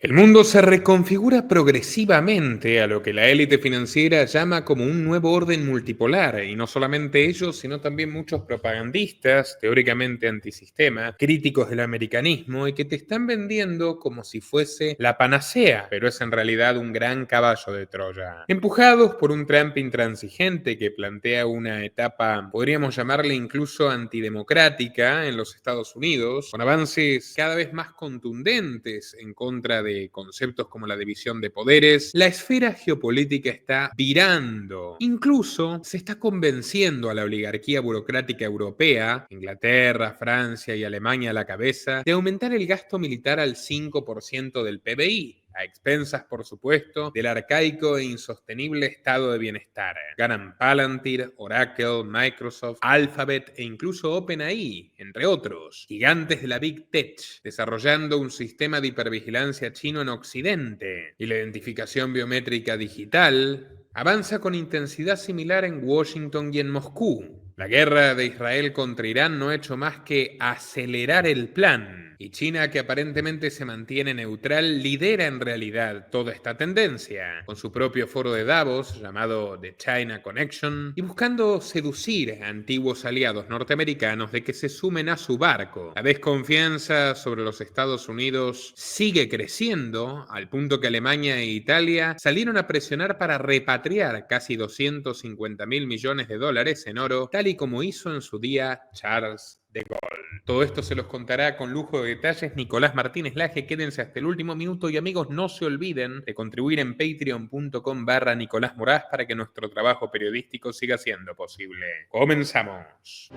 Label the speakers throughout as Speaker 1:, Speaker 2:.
Speaker 1: El mundo se reconfigura progresivamente a lo que la élite financiera llama como un nuevo orden multipolar, y no solamente ellos, sino también muchos propagandistas, teóricamente antisistema, críticos del americanismo, y que te están vendiendo como si fuese la panacea, pero es en realidad un gran caballo de Troya. Empujados por un Trump intransigente que plantea una etapa, podríamos llamarle incluso antidemocrática en los Estados Unidos, con avances cada vez más contundentes en contra de conceptos como la división de poderes, la esfera geopolítica está virando. Incluso se está convenciendo a la oligarquía burocrática europea, Inglaterra, Francia y Alemania a la cabeza, de aumentar el gasto militar al 5% del PBI, a expensas, por supuesto, del arcaico e insostenible estado de bienestar. Ganan Palantir, Oracle, Microsoft, Alphabet e incluso OpenAI, entre otros, gigantes de la Big Tech, desarrollando un sistema de hipervigilancia chino en Occidente. Y la identificación biométrica digital avanza con intensidad similar en Washington y en Moscú. La guerra de Israel contra Irán no ha hecho más que acelerar el plan, y China, que aparentemente se mantiene neutral, lidera en realidad toda esta tendencia, con su propio foro de Davos llamado The China Connection, y buscando seducir a antiguos aliados norteamericanos de que se sumen a su barco. La desconfianza sobre los Estados Unidos sigue creciendo, al punto que Alemania e Italia salieron a presionar para repatriar casi 250.000 millones de dólares en oro, tal y como hizo en su día Charles de Gaulle. Todo esto se los contará con lujo de detalles Nicolás Martínez Laje. Quédense hasta el último minuto y, amigos, no se olviden de contribuir en patreon.com/Nicolás Moraz para que nuestro trabajo periodístico siga siendo posible. ¡Comenzamos!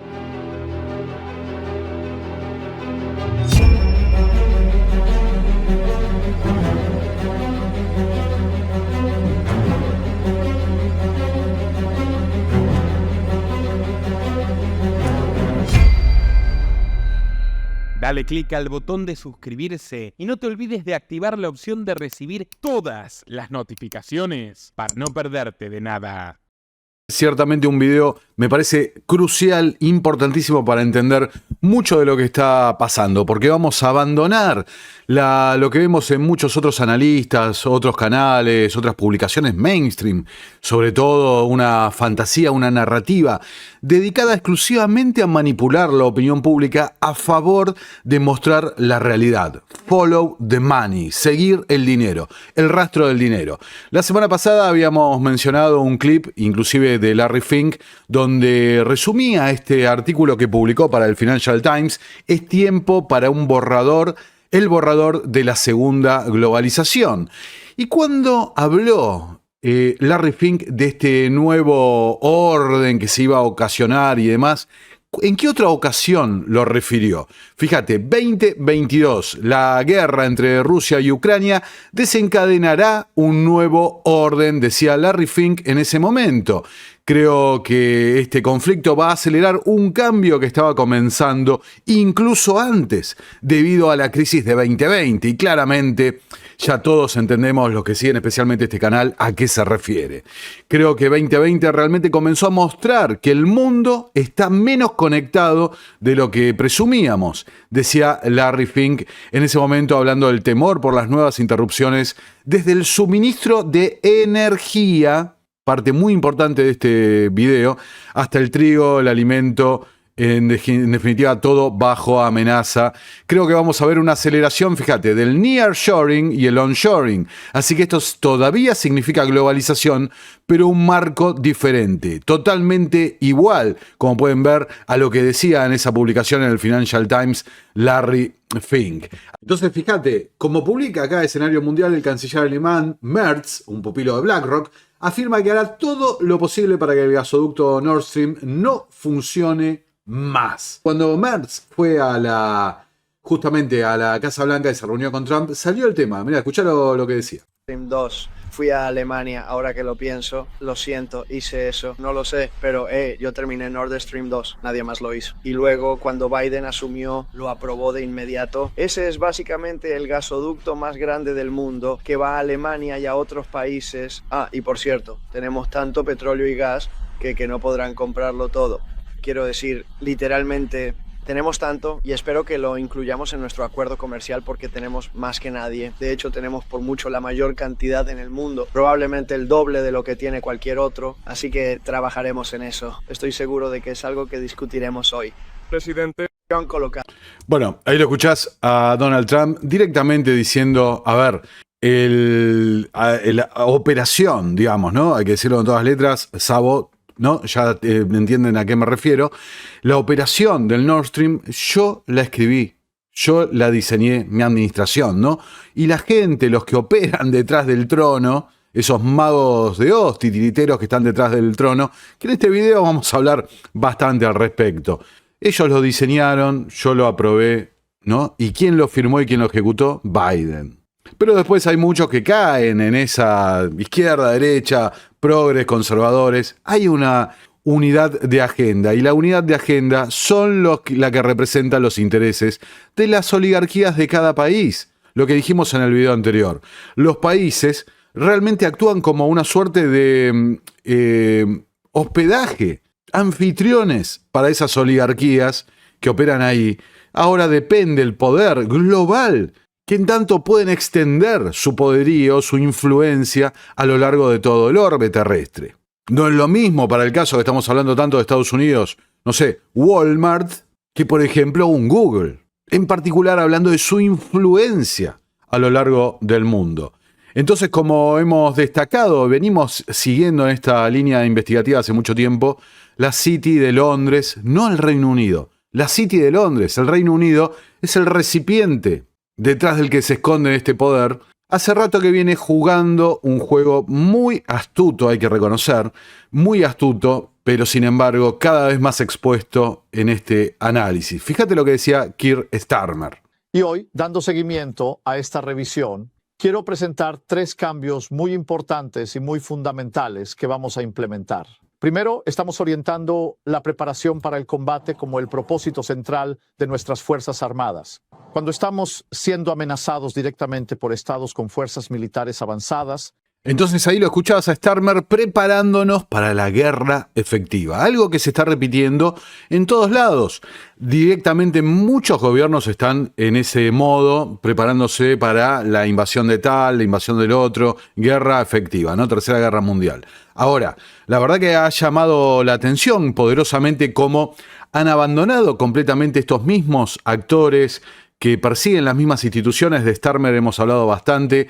Speaker 2: Dale clic al botón de suscribirse y no te olvides de activar la opción de recibir todas las notificaciones para no perderte de nada.
Speaker 3: Ciertamente un video me parece crucial, importantísimo para entender mucho de lo que está pasando, porque vamos a abandonar lo que vemos en muchos otros analistas, otros canales, otras publicaciones mainstream, sobre todo una fantasía, una narrativa dedicada exclusivamente a manipular la opinión pública a favor de mostrar la realidad. Follow the money, seguir el dinero, el rastro del dinero. La semana pasada habíamos mencionado un clip, inclusive de Larry Fink, donde resumía este artículo que publicó para el Financial Times: es tiempo para un borrador, el borrador de la segunda globalización. Y cuando habló Larry Fink de este nuevo orden que se iba a ocasionar y demás, ¿en qué otra ocasión lo refirió? Fíjate, 2022, la guerra entre Rusia y Ucrania desencadenará un nuevo orden, decía Larry Fink en ese momento. Creo que este conflicto va a acelerar un cambio que estaba comenzando incluso antes, debido a la crisis de 2020. Y claramente ya todos entendemos, los que siguen especialmente este canal, a qué se refiere. Creo que 2020 realmente comenzó a mostrar que el mundo está menos conectado de lo que presumíamos, decía Larry Fink en ese momento, hablando del temor por las nuevas interrupciones desde el suministro de energía, parte muy importante de este video, hasta el trigo, el alimento, en definitiva todo bajo amenaza. Creo que vamos a ver una aceleración, fíjate, del nearshoring y el onshoring. Así que esto todavía significa globalización, pero un marco diferente, totalmente igual, como pueden ver, a lo que decía en esa publicación en el Financial Times Larry Fink. Entonces, fíjate, como publica acá Escenario Mundial, el canciller alemán Merz, un pupilo de BlackRock, afirma que hará todo lo posible para que el gasoducto Nord Stream no funcione más. Cuando Merz fue justamente a la Casa Blanca y se reunió con Trump, salió el tema. Mira, escuchá lo que decía.
Speaker 4: Stream 2. Fui a Alemania, ahora que lo pienso, lo siento, hice eso, no lo sé, pero yo terminé Nord Stream 2, nadie más lo hizo. Y luego, cuando Biden asumió, lo aprobó de inmediato. Ese es básicamente el gasoducto más grande del mundo, que va a Alemania y a otros países. Ah, y por cierto, tenemos tanto petróleo y gas que no podrán comprarlo todo. Quiero decir, literalmente Tenemos tanto y espero que lo incluyamos en nuestro acuerdo comercial porque tenemos más que nadie. De hecho, tenemos por mucho la mayor cantidad en el mundo, probablemente el doble de lo que tiene cualquier otro, así que trabajaremos en eso. Estoy seguro de que es algo que discutiremos hoy.
Speaker 5: Presidente.
Speaker 3: Bueno, ahí lo escuchás a Donald Trump directamente diciendo, a ver, la operación, digamos, ¿no? Hay que decirlo con todas las letras, Sabo, ¿no? Ya entienden a qué me refiero. La operación del Nord Stream, yo la escribí, yo la diseñé, mi administración, ¿no? Y la gente, los que operan detrás del trono, esos magos de Oz, titiriteros que están detrás del trono, que en este video vamos a hablar bastante al respecto. Ellos lo diseñaron, yo lo aprobé, ¿no? ¿Y quién lo firmó y quién lo ejecutó? Biden. Pero después hay muchos que caen en esa izquierda, derecha, progres, conservadores. Hay una unidad de agenda y la unidad de agenda son la que representa los intereses de las oligarquías de cada país. Lo que dijimos en el video anterior. Los países realmente actúan como una suerte de hospedaje, anfitriones para esas oligarquías que operan ahí. Ahora depende el poder global, que en tanto pueden extender su poderío, su influencia a lo largo de todo el orbe terrestre. No es lo mismo para el caso que estamos hablando tanto de Estados Unidos, no sé, Walmart, que por ejemplo un Google. En particular hablando de su influencia a lo largo del mundo. Entonces, como hemos destacado, venimos siguiendo en esta línea investigativa hace mucho tiempo, la City de Londres, no el Reino Unido. La City de Londres, el Reino Unido, es el recipiente detrás del que se esconde este poder. Hace rato que viene jugando un juego muy astuto, hay que reconocer, muy astuto, pero sin embargo cada vez más expuesto en este análisis. Fíjate lo que decía Keir Starmer.
Speaker 6: Y hoy, dando seguimiento a esta revisión, quiero presentar 3 cambios muy importantes y muy fundamentales que vamos a implementar. Primero, estamos orientando la preparación para el combate como el propósito central de nuestras Fuerzas Armadas. Cuando estamos siendo amenazados directamente por estados con fuerzas militares avanzadas.
Speaker 3: Entonces ahí lo escuchabas a Starmer preparándonos para la guerra efectiva. Algo que se está repitiendo en todos lados. Directamente muchos gobiernos están en ese modo, preparándose para la invasión de tal, la invasión del otro, guerra efectiva, ¿no? Tercera Guerra Mundial. Ahora, la verdad que ha llamado la atención poderosamente cómo han abandonado completamente estos mismos actores que persiguen las mismas instituciones. De Starmer hemos hablado bastante.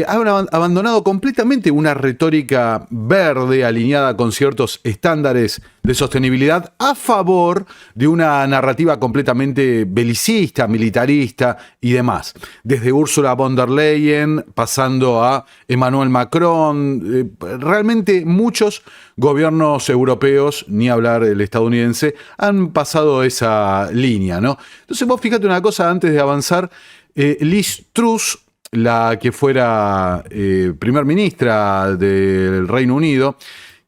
Speaker 3: Han abandonado completamente una retórica verde alineada con ciertos estándares de sostenibilidad a favor de una narrativa completamente belicista, militarista y demás. Desde Ursula von der Leyen, pasando a Emmanuel Macron, realmente muchos gobiernos europeos, ni hablar el estadounidense, han pasado esa línea, ¿no? Entonces vos fíjate una cosa antes de avanzar, Liz Truss, la que fuera primer ministra del Reino Unido,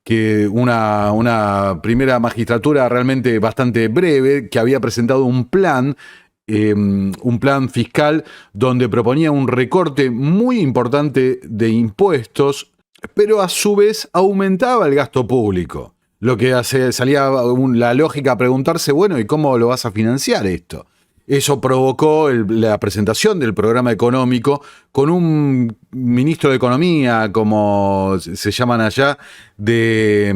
Speaker 3: que una primera magistratura realmente bastante breve, que había presentado un plan fiscal donde proponía un recorte muy importante de impuestos, pero a su vez aumentaba el gasto público. Lo que salía la lógica a preguntarse, bueno, ¿y cómo lo vas a financiar esto? Eso provocó la presentación del programa económico con un ministro de Economía, como se llaman allá, de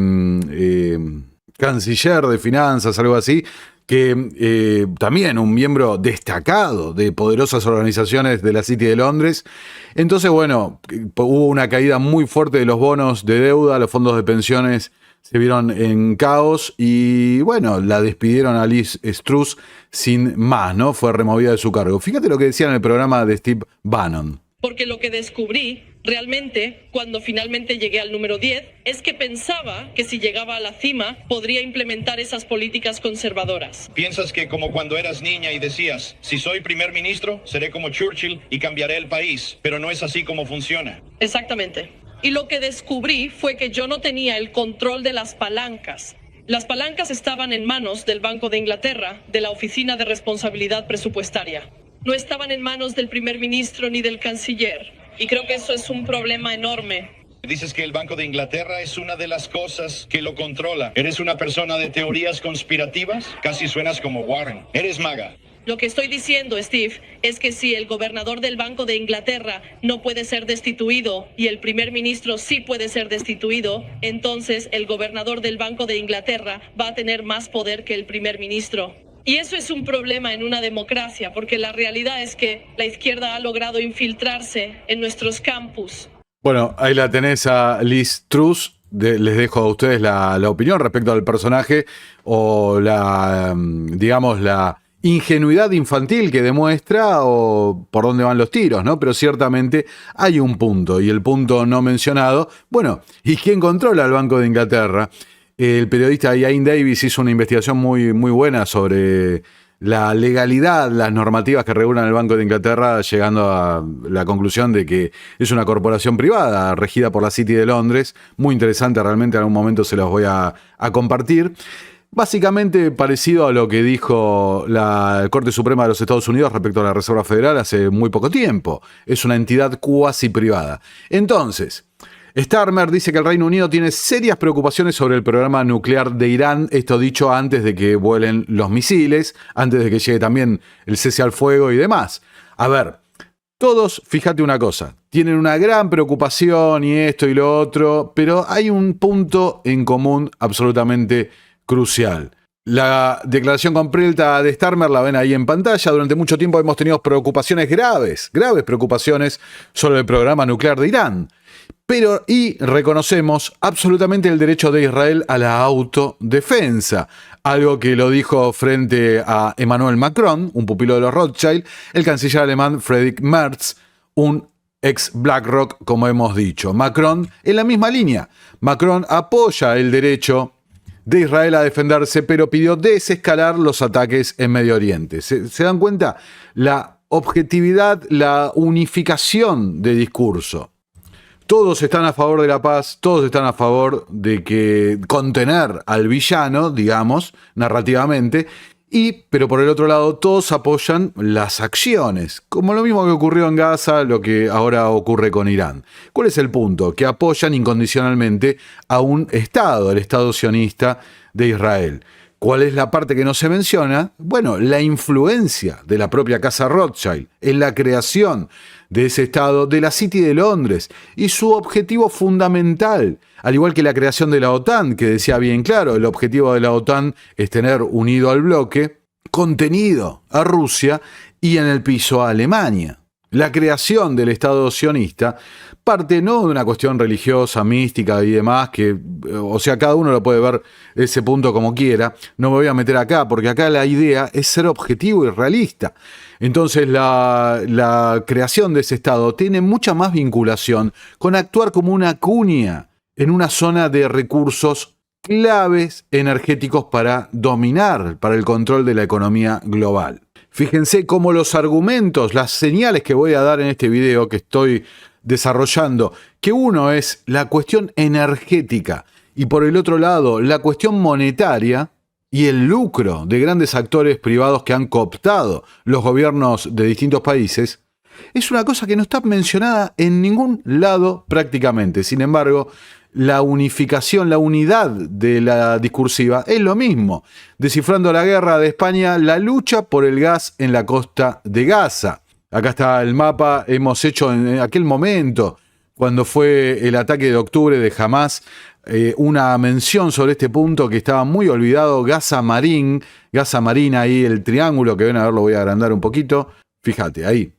Speaker 3: canciller de finanzas, algo así, que también un miembro destacado de poderosas organizaciones de la City de Londres. Entonces, bueno, hubo una caída muy fuerte de los bonos de deuda, los fondos de pensiones se vieron en caos y, bueno, la despidieron a Liz Truss sin más, ¿no? Fue removida de su cargo. Fíjate lo que decía en el programa de Steve Bannon.
Speaker 7: Porque lo que descubrí realmente cuando finalmente llegué al número 10 es que pensaba que si llegaba a la cima podría implementar esas políticas conservadoras.
Speaker 8: Piensas que como cuando eras niña y decías, si soy primer ministro, seré como Churchill y cambiaré el país, pero no es así como funciona.
Speaker 7: Exactamente. Y lo que descubrí fue que yo no tenía el control de las palancas. Las palancas estaban en manos del Banco de Inglaterra, de la Oficina de Responsabilidad Presupuestaria. No estaban en manos del primer ministro ni del canciller. Y creo que eso es un problema enorme.
Speaker 8: Dices que el Banco de Inglaterra es una de las cosas que lo controla. ¿Eres una persona de teorías conspirativas? Casi suenas como Warren. ¿Eres maga?
Speaker 7: Lo que estoy diciendo, Steve, es que si el gobernador del Banco de Inglaterra no puede ser destituido y el primer ministro sí puede ser destituido, entonces el gobernador del Banco de Inglaterra va a tener más poder que el primer ministro. Y eso es un problema en una democracia, porque la realidad es que la izquierda ha logrado infiltrarse en nuestros campus.
Speaker 3: Bueno, ahí la tenés a Liz Truss. Les dejo a ustedes la opinión respecto al personaje o la ingenuidad infantil que demuestra o por dónde van los tiros, ¿no? Pero ciertamente hay un punto, y el punto no mencionado, bueno, ¿y quién controla el Banco de Inglaterra? El periodista Ian Davis hizo una investigación muy, muy buena sobre la legalidad, las normativas que regulan el Banco de Inglaterra, llegando a la conclusión de que es una corporación privada regida por la City de Londres. Muy interesante, realmente en algún momento se los voy a compartir. Básicamente parecido a lo que dijo la Corte Suprema de los Estados Unidos respecto a la Reserva Federal hace muy poco tiempo. Es una entidad cuasi privada. Entonces, Starmer dice que el Reino Unido tiene serias preocupaciones sobre el programa nuclear de Irán, esto dicho antes de que vuelen los misiles, antes de que llegue también el cese al fuego y demás. A ver, todos, fíjate una cosa, tienen una gran preocupación y esto y lo otro, pero hay un punto en común absolutamente crucial. La declaración completa de Starmer la ven ahí en pantalla. Durante mucho tiempo hemos tenido preocupaciones graves preocupaciones sobre el programa nuclear de Irán. Y reconocemos absolutamente el derecho de Israel a la autodefensa. Algo que lo dijo frente a Emmanuel Macron, un pupilo de los Rothschild, el canciller alemán Friedrich Merz, un ex BlackRock, como hemos dicho. Macron en la misma línea. Macron apoya el derecho de Israel a defenderse, pero pidió desescalar los ataques en Medio Oriente. ¿Se dan cuenta? La objetividad, la unificación de discurso. Todos están a favor de la paz, todos están a favor de que contener al villano, digamos, narrativamente, pero por el otro lado todos apoyan las acciones, como lo mismo que ocurrió en Gaza, lo que ahora ocurre con Irán. ¿Cuál es el punto? Que apoyan incondicionalmente a un Estado, el Estado sionista de Israel. ¿Cuál es la parte que no se menciona? Bueno, la influencia de la propia Casa Rothschild en la creación de ese Estado, de la City de Londres, y su objetivo fundamental, al igual que la creación de la OTAN, que decía bien claro, el objetivo de la OTAN es tener unido al bloque, contenido a Rusia y en el piso a Alemania. La creación del Estado sionista parte no de una cuestión religiosa, mística y demás, cada uno lo puede ver ese punto como quiera. No me voy a meter acá, porque acá la idea es ser objetivo y realista. Entonces la creación de ese Estado tiene mucha más vinculación con actuar como una cuña en una zona de recursos claves energéticos para dominar, para el control de la economía global. Fíjense cómo los argumentos, las señales que voy a dar en este video que estoy desarrollando, que uno es la cuestión energética y por el otro lado la cuestión monetaria y el lucro de grandes actores privados que han cooptado los gobiernos de distintos países, es una cosa que no está mencionada en ningún lado prácticamente. Sin embargo, la unificación, la unidad de la discursiva es lo mismo. Descifrando la guerra de España, la lucha por el gas en la costa de Gaza. Acá está el mapa, hemos hecho en aquel momento, cuando fue el ataque de octubre de Hamás, una mención sobre este punto que estaba muy olvidado, Gaza Marín, ahí el triángulo que ven a ver, lo voy a agrandar un poquito. Fíjate, ahí.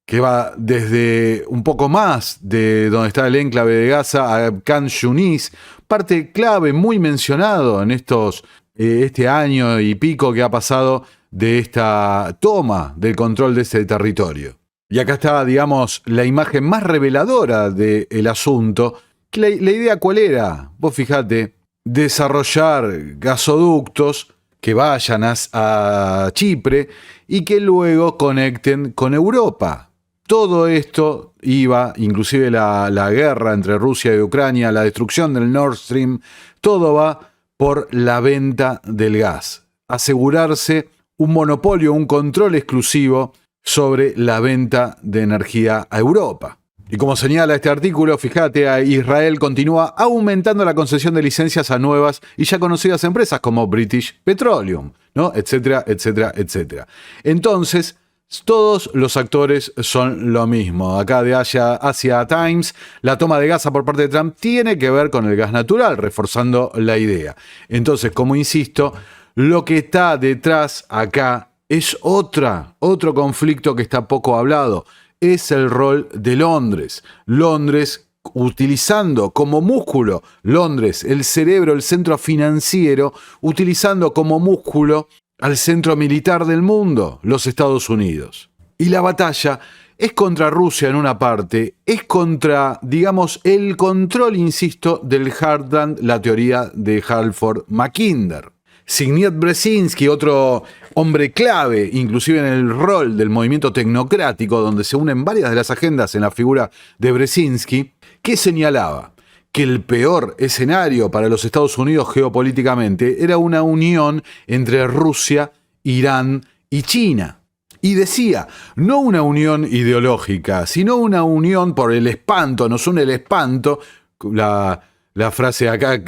Speaker 3: Que va desde un poco más de donde está el enclave de Gaza a Khan Yunis, parte clave, muy mencionado en este año y pico que ha pasado de esta toma del control de este territorio. Y acá está, digamos, la imagen más reveladora del asunto. La idea, ¿cuál era? Vos fijate, desarrollar gasoductos que vayan a Chipre y que luego conecten con Europa. Todo esto iba, inclusive la guerra entre Rusia y Ucrania, la destrucción del Nord Stream, todo va por la venta del gas. Asegurarse un monopolio, un control exclusivo sobre la venta de energía a Europa. Y como señala este artículo, fíjate, Israel continúa aumentando la concesión de licencias a nuevas y ya conocidas empresas como British Petroleum, ¿no? Etcétera, etcétera, etcétera. Entonces, todos los actores son lo mismo. Acá de Asia Times, la toma de Gaza por parte de Trump tiene que ver con el gas natural, reforzando la idea. Entonces, como insisto, lo que está detrás acá es otro conflicto que está poco hablado. Es el rol de Londres. Londres utilizando como músculo, Londres, el cerebro, el centro financiero, utilizando como músculo al centro militar del mundo, los Estados Unidos. Y la batalla es contra Rusia en una parte, es contra, digamos, el control, insisto, del Heartland, la teoría de Halford Mackinder. Zbigniew Brzezinski, otro hombre clave, inclusive en el rol del movimiento tecnocrático, donde se unen varias de las agendas en la figura de Brzezinski, que señalaba que el peor escenario para los Estados Unidos geopolíticamente era una unión entre Rusia, Irán y China. Y decía, no una unión ideológica, sino una unión por el espanto, nos une el espanto, la frase acá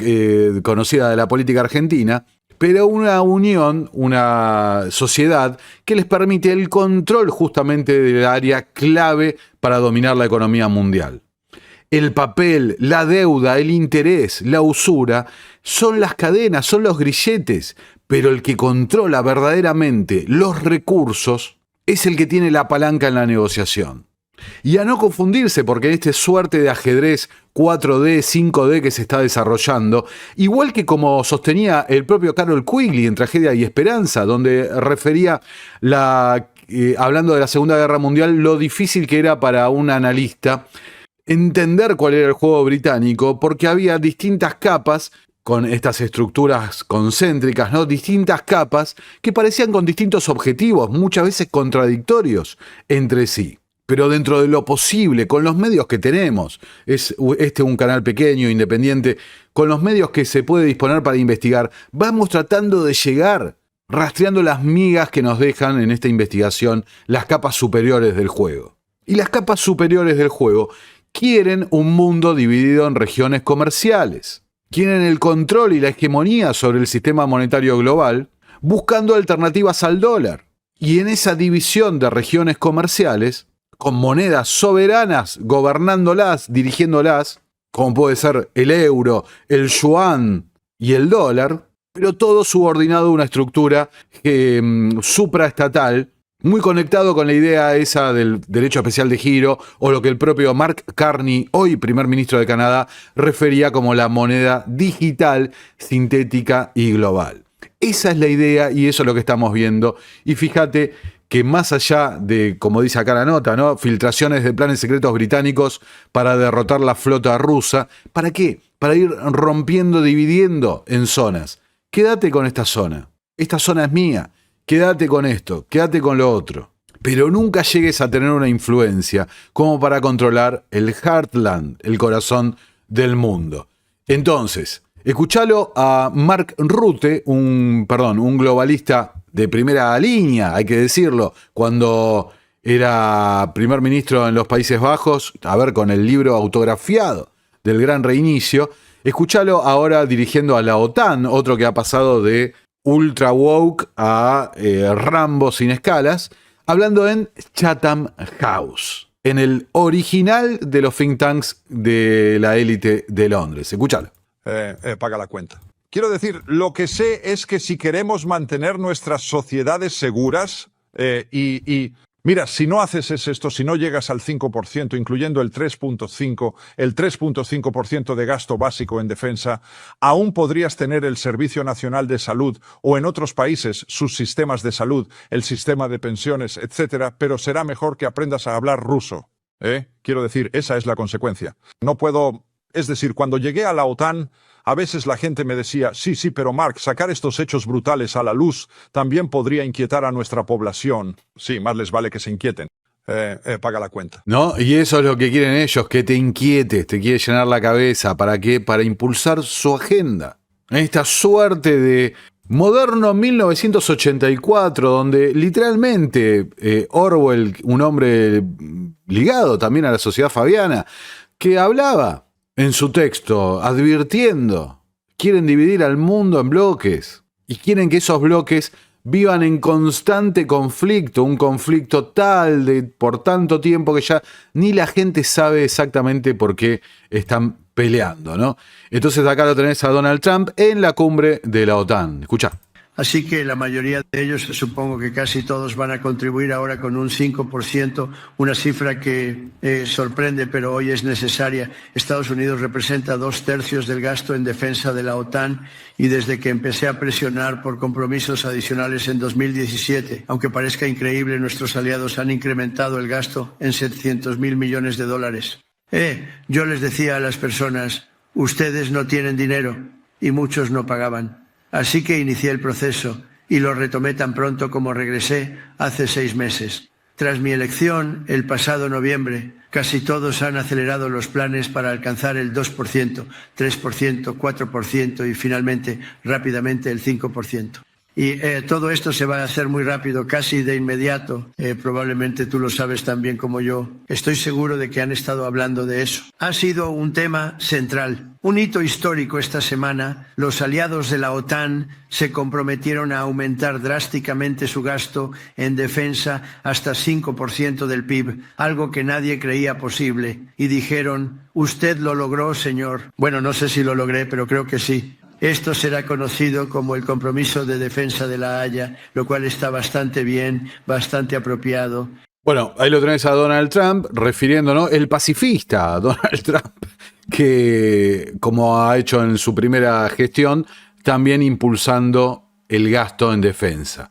Speaker 3: conocida de la política argentina, pero una unión, una sociedad que les permite el control justamente del área clave para dominar la economía mundial. El papel, la deuda, el interés, la usura, son las cadenas, son los grilletes, pero el que controla verdaderamente los recursos es el que tiene la palanca en la negociación. Y a no confundirse, porque en esta suerte de ajedrez 4D, 5D que se está desarrollando, igual que como sostenía el propio Carroll Quigley en Tragedia y Esperanza, donde refería, hablando de la Segunda Guerra Mundial, lo difícil que era para un analista entender cuál era el juego británico, porque había distintas capas con estas estructuras concéntricas, ¿no? Distintas capas que parecían con distintos objetivos, muchas veces contradictorios entre sí. Pero dentro de lo posible, con los medios que tenemos, es un canal pequeño, independiente, con los medios que se puede disponer para investigar, vamos tratando de llegar, rastreando las migas que nos dejan en esta investigación las capas superiores del juego. Y las capas superiores del juego quieren un mundo dividido en regiones comerciales. Quieren el control y la hegemonía sobre el sistema monetario global, buscando alternativas al dólar. Y en esa división de regiones comerciales, con monedas soberanas gobernándolas, dirigiéndolas, como puede ser el euro, el yuan y el dólar, pero todo subordinado a una estructura supraestatal, muy conectado con la idea esa del derecho especial de giro, o lo que el propio Mark Carney, hoy primer ministro de Canadá, refería como la moneda digital, sintética y global. Esa es la idea y eso es lo que estamos viendo. Y fíjate que más allá de, como dice acá la nota, ¿no?, filtraciones de planes secretos británicos para derrotar la flota rusa, ¿para qué? Para ir rompiendo, dividiendo en zonas. Quédate con esta zona es mía, quédate con esto, quédate con lo otro. Pero nunca llegues a tener una influencia como para controlar el Heartland, el corazón del mundo. Entonces, escuchalo a Mark Rutte, un globalista de primera línea, hay que decirlo, cuando era primer ministro en los Países Bajos, con el libro autografiado del Gran Reinicio. Escuchalo ahora dirigiendo a la OTAN, otro que ha pasado de ultra woke a Rambo sin escalas, hablando en Chatham House, en el original de los think tanks de la élite de Londres. Escúchalo.
Speaker 5: Paga la cuenta. Quiero decir, lo que sé es que si queremos mantener nuestras sociedades seguras mira, si no haces esto, si no llegas al 5%, incluyendo el 3.5% de gasto básico en defensa, aún podrías tener el Servicio Nacional de Salud o en otros países sus sistemas de salud, el sistema de pensiones, etcétera, pero será mejor que aprendas a hablar ruso. Quiero decir, esa es la consecuencia. No puedo... Es decir, cuando llegué a la OTAN, a veces la gente me decía, sí, pero Mark, sacar estos hechos brutales a la luz también podría inquietar a nuestra población. Sí, más les vale que se inquieten. Paga la cuenta.
Speaker 3: ¿No? Y eso es lo que quieren ellos, que te inquietes, te quiere llenar la cabeza. ¿Para qué? Para impulsar su agenda. Esta suerte de Moderno 1984, donde literalmente Orwell, un hombre ligado también a la sociedad fabiana, que hablaba en su texto advirtiendo, quieren dividir al mundo en bloques y quieren que esos bloques vivan en constante conflicto, un conflicto tal de por tanto tiempo que ya ni la gente sabe exactamente por qué están peleando, ¿no? Entonces acá lo tenés a Donald Trump en la cumbre de la OTAN. Escuchá.
Speaker 9: Así que la mayoría de ellos, supongo que casi todos, van a contribuir ahora con un 5%, una cifra que sorprende, pero hoy es necesaria. Estados Unidos representa 2/3 del gasto en defensa de la OTAN y desde que empecé a presionar por compromisos adicionales en 2017, aunque parezca increíble, nuestros aliados han incrementado el gasto en $700.000 millones. Yo les decía a las personas, ustedes no tienen dinero, y muchos no pagaban. Así que inicié el proceso y lo retomé tan pronto como regresé hace 6 meses. Tras mi elección, el pasado noviembre, casi todos han acelerado los planes para alcanzar el 2%, 3%, 4% y finalmente, rápidamente, el 5%. Y todo esto se va a hacer muy rápido, casi de inmediato. Probablemente tú lo sabes tan bien como yo. Estoy seguro de que han estado hablando de eso. Ha sido un tema central. Un hito histórico esta semana. Los aliados de la OTAN se comprometieron a aumentar drásticamente su gasto en defensa hasta 5% del PIB, algo que nadie creía posible. Y dijeron, usted lo logró, señor. Bueno, no sé si lo logré, pero creo que sí. Esto será conocido como el compromiso de defensa de La Haya, lo cual está bastante bien, bastante apropiado.
Speaker 3: Bueno, ahí lo tenés a Donald Trump, refiriéndonos, el pacifista Donald Trump, que como ha hecho en su primera gestión, también impulsando el gasto en defensa.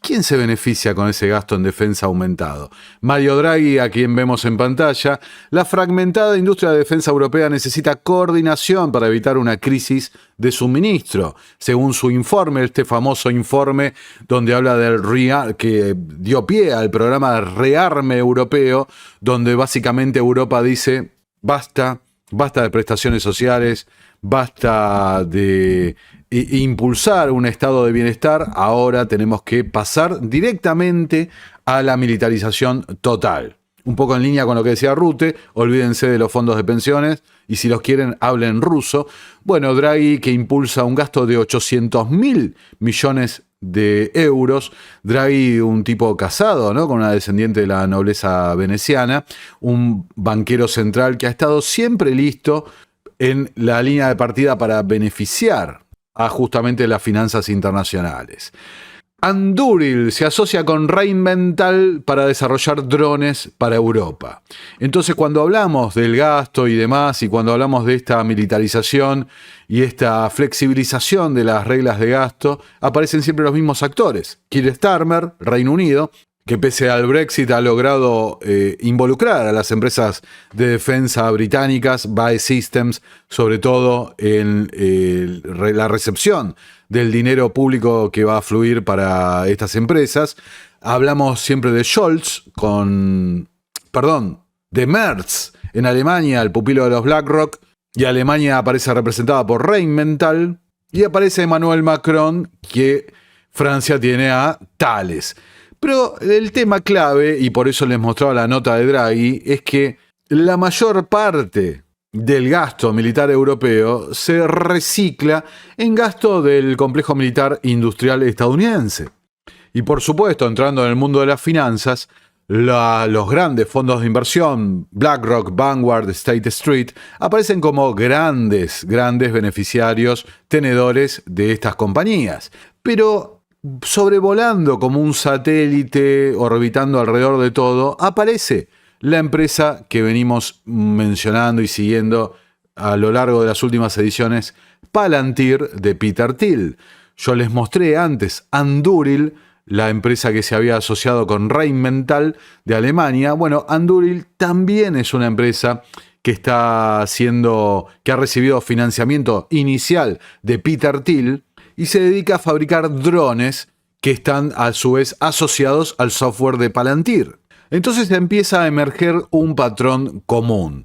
Speaker 3: ¿Quién se beneficia con ese gasto en defensa aumentado? Mario Draghi, a quien vemos en pantalla. La fragmentada industria de defensa europea necesita coordinación para evitar una crisis de suministro. Según su informe, este famoso informe donde habla del que dio pie al programa de rearme europeo, donde básicamente Europa dice, basta de prestaciones sociales, basta de impulsar un estado de bienestar, ahora tenemos que pasar directamente a la militarización total. Un poco en línea con lo que decía Rutte, olvídense de los fondos de pensiones y si los quieren, hablen ruso. Bueno, Draghi que impulsa un gasto de 800.000 millones de euros. Draghi, un tipo casado, ¿no?, con una descendiente de la nobleza veneciana, un banquero central que ha estado siempre listo en la línea de partida para beneficiar a justamente las finanzas internacionales. Anduril se asocia con Rheinmetall para desarrollar drones para Europa. Entonces, cuando hablamos del gasto y demás, y cuando hablamos de esta militarización y esta flexibilización de las reglas de gasto, aparecen siempre los mismos actores. Keir Starmer, Reino Unido, que pese al Brexit ha logrado involucrar a las empresas de defensa británicas, BAE Systems, sobre todo en la recepción del dinero público que va a fluir para estas empresas. Hablamos siempre de Scholz, de Merz en Alemania, el pupilo de los BlackRock, y Alemania aparece representada por Rheinmetall, y aparece Emmanuel Macron, que Francia tiene a Thales. Pero el tema clave, y por eso les mostraba la nota de Draghi, es que la mayor parte del gasto militar europeo se recicla en gasto del complejo militar industrial estadounidense. Y por supuesto, entrando en el mundo de las finanzas, los grandes fondos de inversión, BlackRock, Vanguard, State Street, aparecen como grandes beneficiarios, tenedores de estas compañías. Pero sobrevolando como un satélite, orbitando alrededor de todo, aparece la empresa que venimos mencionando y siguiendo a lo largo de las últimas ediciones, Palantir, de Peter Thiel. Yo les mostré antes Anduril, la empresa que se había asociado con Rheinmetall de Alemania. Bueno, Anduril también es una empresa que ha recibido financiamiento inicial de Peter Thiel, y se dedica a fabricar drones que están a su vez asociados al software de Palantir. Entonces empieza a emerger un patrón común.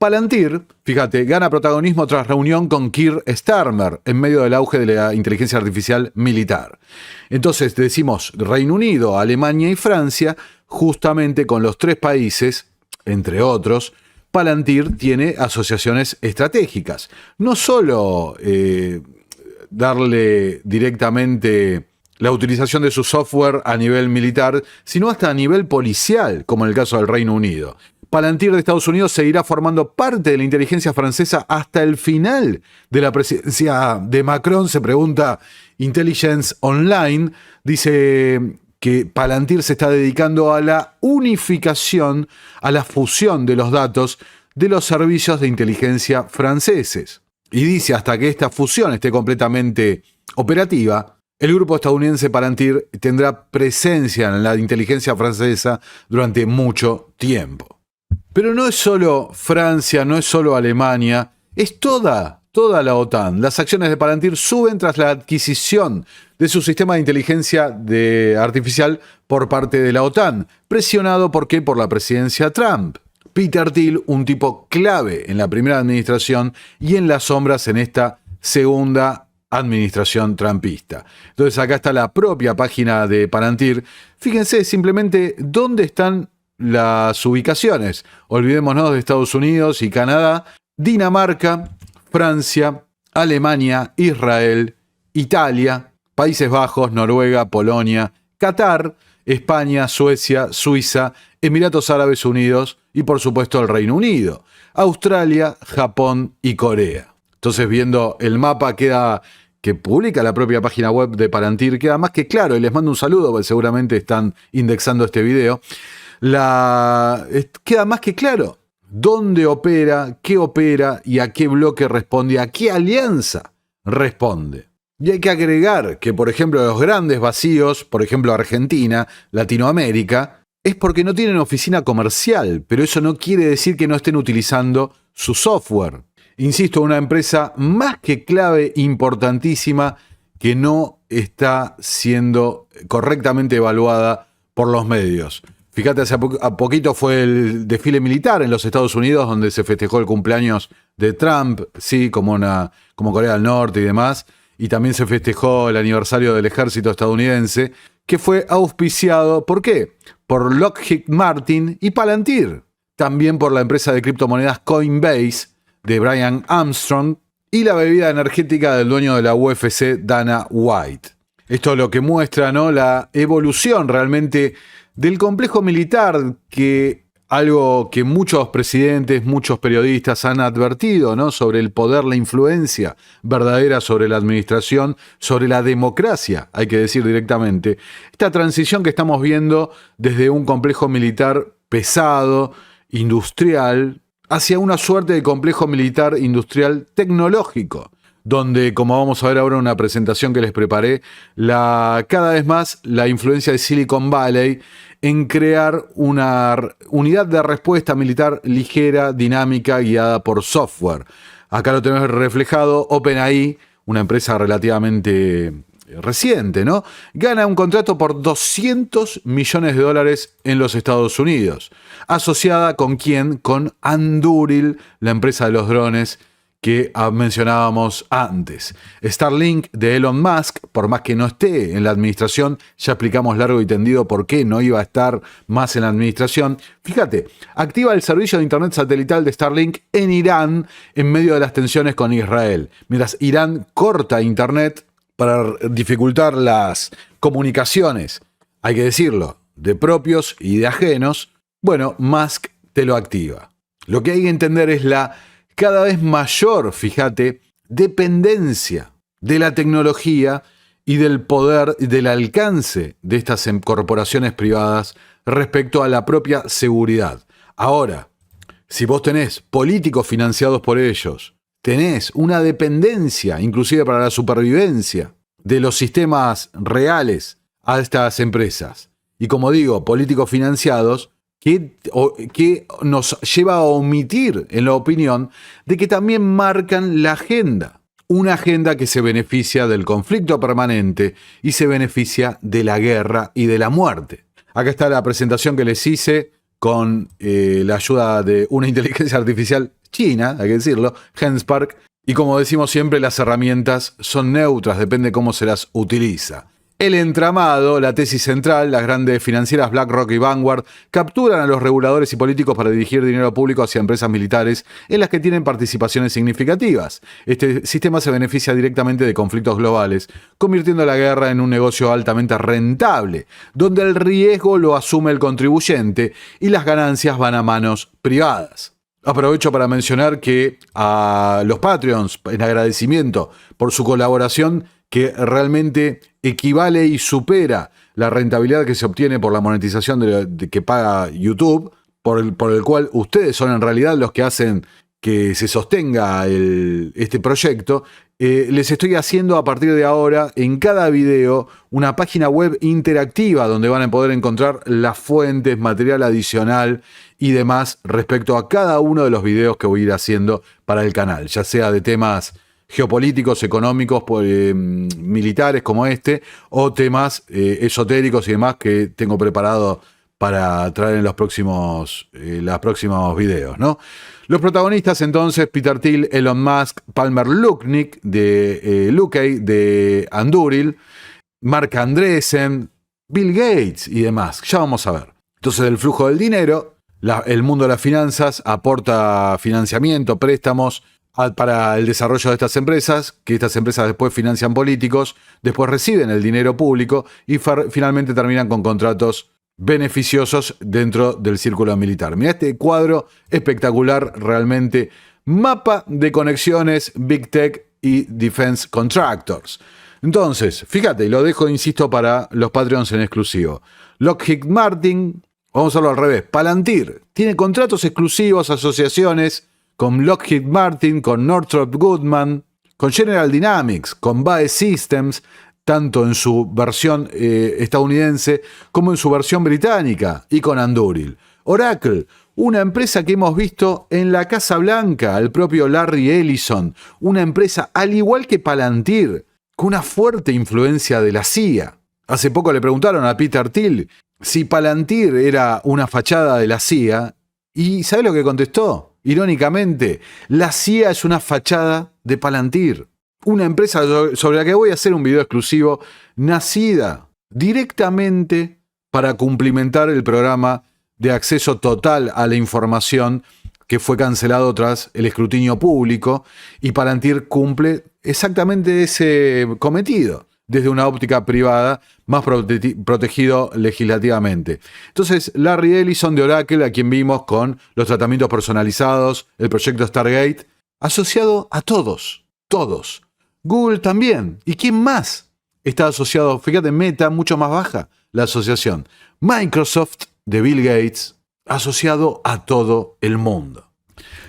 Speaker 3: Palantir, fíjate, gana protagonismo tras reunión con Keir Starmer en medio del auge de la inteligencia artificial militar. Entonces decimos Reino Unido, Alemania y Francia, justamente con los tres países, entre otros, Palantir tiene asociaciones estratégicas. No solo darle directamente la utilización de su software a nivel militar, sino hasta a nivel policial, como en el caso del Reino Unido. Palantir de Estados Unidos seguirá formando parte de la inteligencia francesa hasta el final de la presidencia de Macron, se pregunta Intelligence Online. Dice que Palantir se está dedicando a la unificación, a la fusión de los datos de los servicios de inteligencia franceses. Y dice, hasta que esta fusión esté completamente operativa, el grupo estadounidense Palantir tendrá presencia en la inteligencia francesa durante mucho tiempo. Pero no es solo Francia, no es solo Alemania, es toda la OTAN. Las acciones de Palantir suben tras la adquisición de su sistema de inteligencia artificial por parte de la OTAN, presionado ¿por qué? Por la presidencia Trump. Peter Thiel, un tipo clave en la primera administración y en las sombras en esta segunda administración trumpista. Entonces acá está la propia página de Palantir. Fíjense simplemente dónde están las ubicaciones. Olvidémonos de Estados Unidos y Canadá, Dinamarca, Francia, Alemania, Israel, Italia, Países Bajos, Noruega, Polonia, Qatar, España, Suecia, Suiza, Emiratos Árabes Unidos y por supuesto el Reino Unido, Australia, Japón y Corea. Entonces viendo el mapa que publica la propia página web de Palantir, queda más que claro, y les mando un saludo porque seguramente están indexando este video, queda más que claro dónde opera, qué opera y a qué bloque responde, a qué alianza responde. Y hay que agregar que, por ejemplo, los grandes vacíos, por ejemplo Argentina, Latinoamérica, es porque no tienen oficina comercial, pero eso no quiere decir que no estén utilizando su software. Insisto, una empresa más que clave, importantísima, que no está siendo correctamente evaluada por los medios. Fíjate, hace poquito fue el desfile militar en los Estados Unidos, donde se festejó el cumpleaños de Trump, sí, como Corea del Norte y demás, y también se festejó el aniversario del ejército estadounidense, que fue auspiciado, ¿por qué? Por Lockheed Martin y Palantir, también por la empresa de criptomonedas Coinbase, de Brian Armstrong, y la bebida energética del dueño de la UFC, Dana White. Esto es lo que muestra, ¿no?, la evolución realmente del complejo militar, que algo que muchos presidentes, muchos periodistas han advertido, ¿no?, sobre el poder, la influencia verdadera sobre la administración, sobre la democracia, hay que decir directamente. Esta transición que estamos viendo desde un complejo militar pesado, industrial, hacia una suerte de complejo militar industrial tecnológico, donde, como vamos a ver ahora en una presentación que les preparé, cada vez más la influencia de Silicon Valley en crear una unidad de respuesta militar ligera, dinámica, guiada por software. Acá lo tenemos reflejado. OpenAI, una empresa relativamente reciente, ¿no?, gana un contrato por $200 millones en los Estados Unidos. ¿Asociada con quién? Con Anduril, la empresa de los drones que mencionábamos antes. Starlink de Elon Musk, por más que no esté en la administración, ya explicamos largo y tendido por qué no iba a estar más en la administración. Fíjate, activa el servicio de internet satelital de Starlink en Irán en medio de las tensiones con Israel. Mientras Irán corta internet para dificultar las comunicaciones, hay que decirlo, de propios y de ajenos, bueno, Musk te lo activa. Lo que hay que entender es la cada vez mayor, fíjate, dependencia de la tecnología y del poder y del alcance de estas corporaciones privadas respecto a la propia seguridad. Ahora, si vos tenés políticos financiados por ellos, tenés una dependencia, inclusive para la supervivencia, de los sistemas reales a estas empresas. Y como digo, políticos financiados, que nos lleva a omitir en la opinión de que también marcan la agenda. Una agenda que se beneficia del conflicto permanente y se beneficia de la guerra y de la muerte. Acá está la presentación que les hice con la ayuda de una inteligencia artificial china, hay que decirlo, Genspark. Y como decimos siempre, las herramientas son neutras, depende cómo se las utiliza. El entramado, la tesis central, las grandes financieras BlackRock y Vanguard capturan a los reguladores y políticos para dirigir dinero público hacia empresas militares en las que tienen participaciones significativas. Este sistema se beneficia directamente de conflictos globales, convirtiendo la guerra en un negocio altamente rentable, donde el riesgo lo asume el contribuyente y las ganancias van a manos privadas. Aprovecho para mencionar que a los Patreons, en agradecimiento por su colaboración, que realmente equivale y supera la rentabilidad que se obtiene por la monetización que paga YouTube, por el cual ustedes son en realidad los que hacen que se sostenga este proyecto. Les estoy haciendo a partir de ahora en cada video una página web interactiva donde van a poder encontrar las fuentes, material adicional y demás respecto a cada uno de los videos que voy a ir haciendo para el canal, ya sea de temas geopolíticos, económicos, militares como este, o temas esotéricos y demás que tengo preparado para traer en los próximos videos, ¿no? Los protagonistas entonces, Peter Thiel, Elon Musk, Palmer Luckey de Anduril, Marc Andreessen, Bill Gates y demás. Ya vamos a ver. Entonces, el flujo del dinero, el mundo de las finanzas aporta financiamiento, préstamos para el desarrollo de estas empresas, que estas empresas después financian políticos, después reciben el dinero público y finalmente terminan con contratos beneficiosos dentro del círculo militar. Mirá este cuadro espectacular, realmente mapa de conexiones Big Tech y Defense Contractors. Entonces, fíjate, y lo dejo, insisto, para los Patreons en exclusivo. Lockheed Martin, vamos a hacerlo al revés, Palantir, tiene contratos exclusivos, asociaciones con Lockheed Martin, con Northrop Grumman, con General Dynamics, con BAE Systems, tanto en su versión estadounidense como en su versión británica, y con Anduril. Oracle, una empresa que hemos visto en la Casa Blanca, el propio Larry Ellison, una empresa al igual que Palantir, con una fuerte influencia de la CIA. Hace poco le preguntaron a Peter Thiel si Palantir era una fachada de la CIA, y ¿sabe lo que contestó? Irónicamente, la CIA es una fachada de Palantir. Una empresa sobre la que voy a hacer un video exclusivo, nacida directamente para cumplimentar el programa de acceso total a la información que fue cancelado tras el escrutinio público, y Palantir cumple exactamente ese cometido desde una óptica privada, más protegido legislativamente. Entonces, Larry Ellison de Oracle, a quien vimos con los tratamientos personalizados, el proyecto Stargate, asociado a todos. Google también. ¿Y quién más está asociado? Fíjate, Meta, mucho más baja la asociación. Microsoft de Bill Gates, asociado a todo el mundo.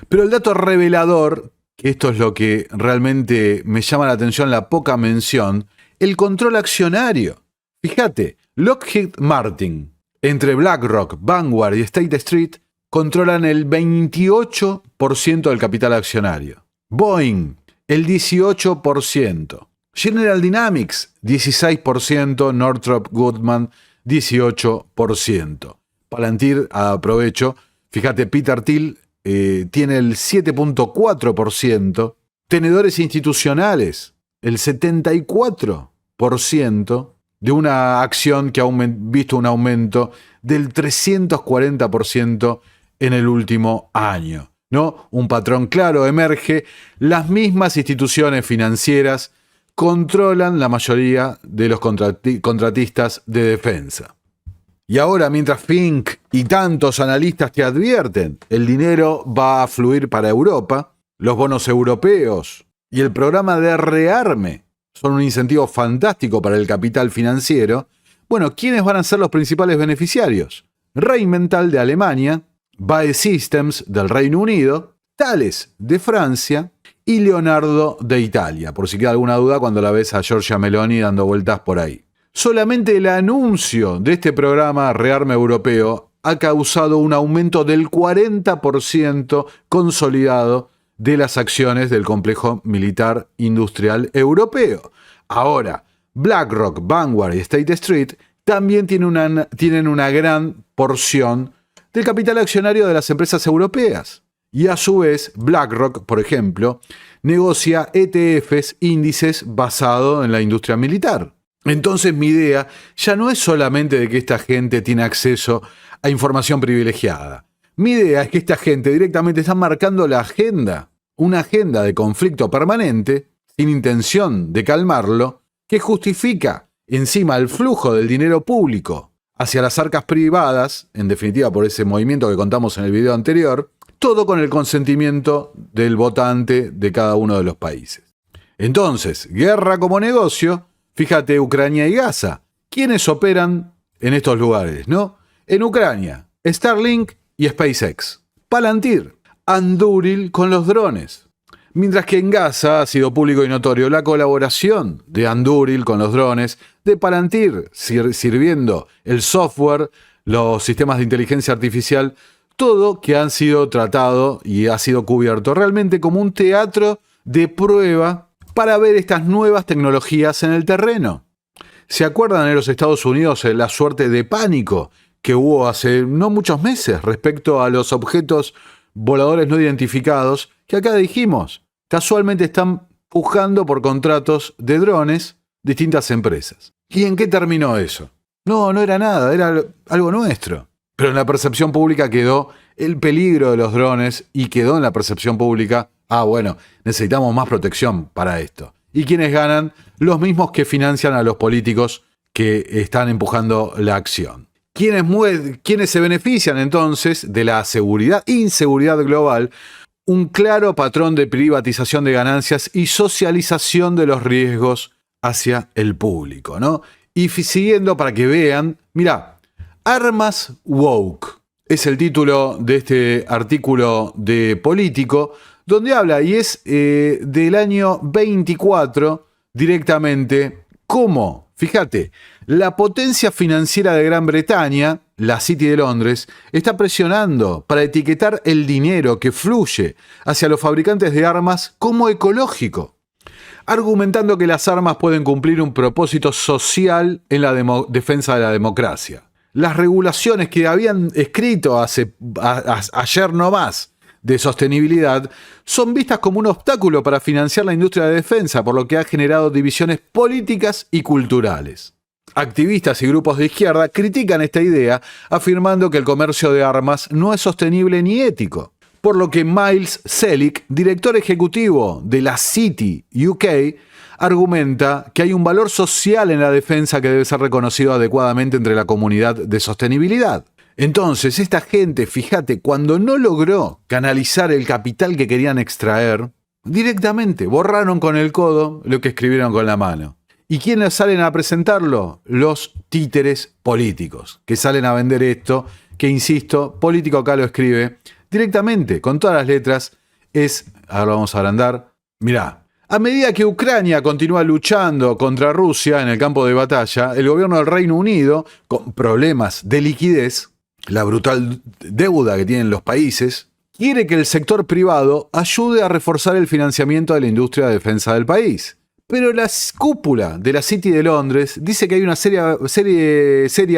Speaker 3: Pero el dato revelador, que esto es lo que realmente me llama la atención, la poca mención, el control accionario. Fíjate, Lockheed Martin, entre BlackRock, Vanguard y State Street, controlan el 28% del capital accionario. Boeing, el 18%. General Dynamics, 16%. Northrop Grumman, 18%. Palantir, aprovecho, fíjate, Peter Thiel tiene el 7.4%. Tenedores institucionales, el 74% de una acción que ha visto un aumento del 340% en el último año, ¿no? Un patrón claro emerge. Las mismas instituciones financieras controlan la mayoría de los contratistas de defensa. Y ahora, mientras Fink y tantos analistas te advierten, el dinero va a fluir para Europa, los bonos europeos y el programa de rearme son un incentivo fantástico para el capital financiero. Bueno, ¿quiénes van a ser los principales beneficiarios? Rheinmetall de Alemania, BAE Systems del Reino Unido, Thales de Francia y Leonardo de Italia, por si queda alguna duda cuando la ves a Giorgia Meloni dando vueltas por ahí. Solamente el anuncio de este programa rearme europeo ha causado un aumento del 40% consolidado de las acciones del complejo militar industrial europeo. Ahora, BlackRock, Vanguard y State Street también tienen una gran porción del capital accionario de las empresas europeas. Y a su vez, BlackRock, por ejemplo, negocia ETFs, índices basados en la industria militar. Entonces mi idea ya no es solamente de que esta gente tiene acceso a información privilegiada. Mi idea es que esta gente directamente está marcando la agenda, una agenda de conflicto permanente, sin intención de calmarlo, que justifica encima el flujo del dinero público hacia las arcas privadas, en definitiva por ese movimiento que contamos en el video anterior, todo con el consentimiento del votante de cada uno de los países. Entonces, guerra como negocio, fíjate Ucrania y Gaza. ¿Quiénes operan en estos lugares, no? En Ucrania, Starlink y SpaceX. Palantir, Anduril con los drones. Mientras que en Gaza ha sido público y notorio la colaboración de Anduril con los drones, de Palantir sirviendo el software, los sistemas de inteligencia artificial, todo que han sido tratado y ha sido cubierto realmente como un teatro de prueba para ver estas nuevas tecnologías en el terreno. ¿Se acuerdan en los Estados Unidos la suerte de pánico que hubo hace no muchos meses respecto a los objetos voladores no identificados que acá dijimos? Casualmente están pujando por contratos de drones distintas empresas. ¿Y en qué terminó eso? No era nada, era algo nuestro. Pero en la percepción pública quedó el peligro de los drones y quedó en la percepción pública, bueno, necesitamos más protección para esto. ¿Y quiénes ganan? Los mismos que financian a los políticos que están empujando la acción. ¿Quiénes se benefician entonces de la inseguridad global? Un claro patrón de privatización de ganancias y socialización de los riesgos hacia el público, ¿no? Y siguiendo para que vean, mirá, Armas Woke es el título de este artículo de Político, donde habla, y es del año 24 directamente, cómo, fíjate, la potencia financiera de Gran Bretaña, la City de Londres, está presionando para etiquetar el dinero que fluye hacia los fabricantes de armas como ecológico, argumentando que las armas pueden cumplir un propósito social en la defensa de la democracia. Las regulaciones que habían escrito ayer nomás de sostenibilidad son vistas como un obstáculo para financiar la industria de defensa, por lo que ha generado divisiones políticas y culturales. Activistas y grupos de izquierda critican esta idea, afirmando que el comercio de armas no es sostenible ni ético. Por lo que Miles Selick, director ejecutivo de la City UK, argumenta que hay un valor social en la defensa que debe ser reconocido adecuadamente entre la comunidad de sostenibilidad. Entonces, esta gente, fíjate, cuando no logró canalizar el capital que querían extraer, directamente borraron con el codo lo que escribieron con la mano. ¿Y quiénes salen a presentarlo? Los títeres políticos, que salen a vender esto, que insisto, Político acá lo escribe directamente, con todas las letras, ahora lo vamos a agrandar, mirá. A medida que Ucrania continúa luchando contra Rusia en el campo de batalla, el gobierno del Reino Unido, con problemas de liquidez, la brutal deuda que tienen los países, quiere que el sector privado ayude a reforzar el financiamiento de la industria de defensa del país. Pero la cúpula de la City de Londres dice que hay una seria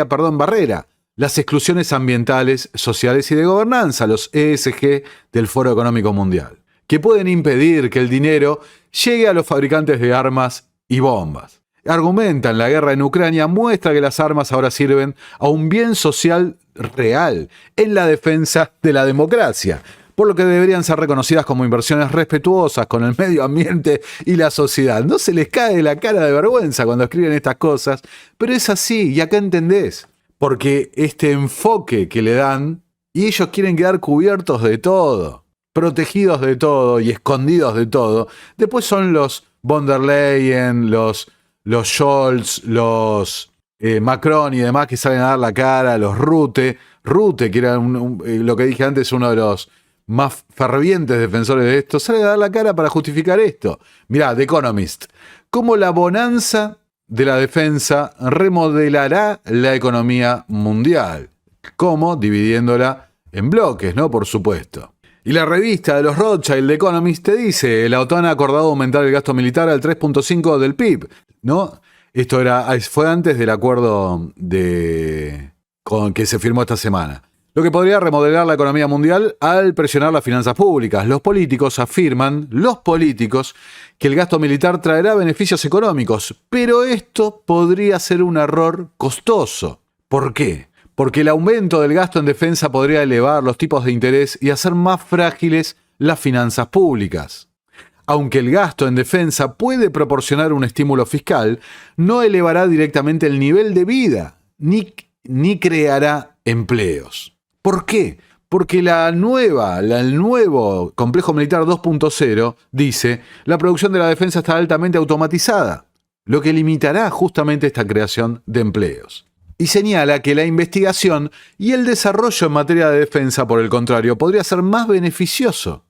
Speaker 3: barrera: las exclusiones ambientales, sociales y de gobernanza, los ESG del Foro Económico Mundial, que pueden impedir que el dinero llegue a los fabricantes de armas y bombas. Argumentan, la guerra en Ucrania muestra que las armas ahora sirven a un bien social real en la defensa de la democracia, por lo que deberían ser reconocidas como inversiones respetuosas con el medio ambiente y la sociedad. No se les cae la cara de vergüenza cuando escriben estas cosas, pero es así, y acá entendés, porque este enfoque que le dan, y ellos quieren quedar cubiertos de todo, protegidos de todo y escondidos de todo. Después son los von der Leyen, los Scholz, los Macron y demás que salen a dar la cara, los Rutte, que era lo que dije antes, uno de los más fervientes defensores de esto, sale a dar la cara para justificar esto. Mirá, The Economist, cómo la bonanza de la defensa remodelará la economía mundial. ¿Cómo? Dividiéndola en bloques, ¿no? Por supuesto. Y la revista de los Rothschild, The Economist, te dice, la OTAN ha acordado aumentar el gasto militar al 3.5 del PIB, ¿no? Esto fue antes del acuerdo que se firmó esta semana. lo que podría remodelar la economía mundial al presionar las finanzas públicas. Los políticos afirman, que el gasto militar traerá beneficios económicos, pero esto podría ser un error costoso. ¿Por qué? Porque el aumento del gasto en defensa podría elevar los tipos de interés y hacer más frágiles las finanzas públicas. Aunque el gasto en defensa puede proporcionar un estímulo fiscal, no elevará directamente el nivel de vida, ni creará empleos. ¿Por qué? Porque el nuevo complejo militar 2.0 dice, la producción de la defensa está altamente automatizada, lo que limitará justamente esta creación de empleos. Y señala que la investigación y el desarrollo en materia de defensa, por el contrario, podría ser más beneficioso,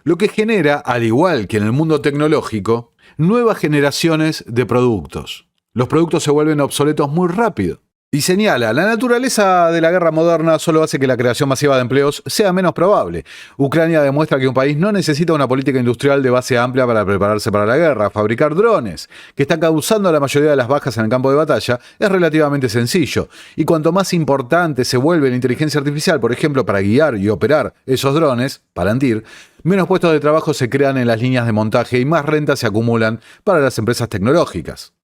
Speaker 3: lo que genera, al igual que en el mundo tecnológico, nuevas generaciones de productos. Los productos se vuelven obsoletos muy rápido. Y señala, la naturaleza de la guerra moderna solo hace que la creación masiva de empleos sea menos probable. Ucrania demuestra que un país no necesita una política industrial de base amplia para prepararse para la guerra. Fabricar drones, que están causando la mayoría de las bajas en el campo de batalla, es relativamente sencillo. Y cuanto más importante se vuelve la inteligencia artificial, por ejemplo, para guiar y operar esos drones, Palantir, menos puestos de trabajo se crean en las líneas de montaje y más rentas se acumulan para las empresas tecnológicas.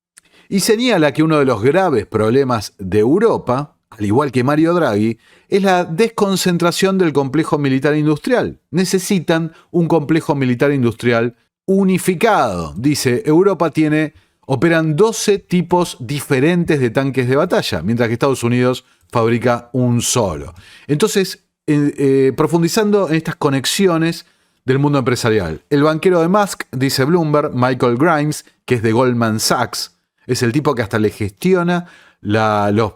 Speaker 3: Y señala que uno de los graves problemas de Europa, al igual que Mario Draghi, es la desconcentración del complejo militar industrial. Necesitan un complejo militar industrial unificado. Dice, Europa operan 12 tipos diferentes de tanques de batalla, mientras que Estados Unidos fabrica un solo. Entonces, profundizando en estas conexiones del mundo empresarial, el banquero de Musk, dice Bloomberg, Michael Grimes, que es de Goldman Sachs, es el tipo que hasta le gestiona los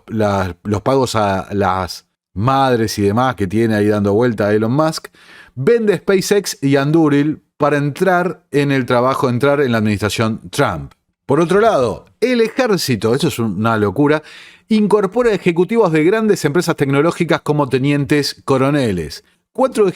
Speaker 3: pagos a las madres y demás que tiene ahí dando vuelta a Elon Musk. Vende SpaceX y Anduril para entrar en la administración Trump. Por otro lado, el ejército, eso es una locura, incorpora ejecutivos de grandes empresas tecnológicas como tenientes coroneles. 4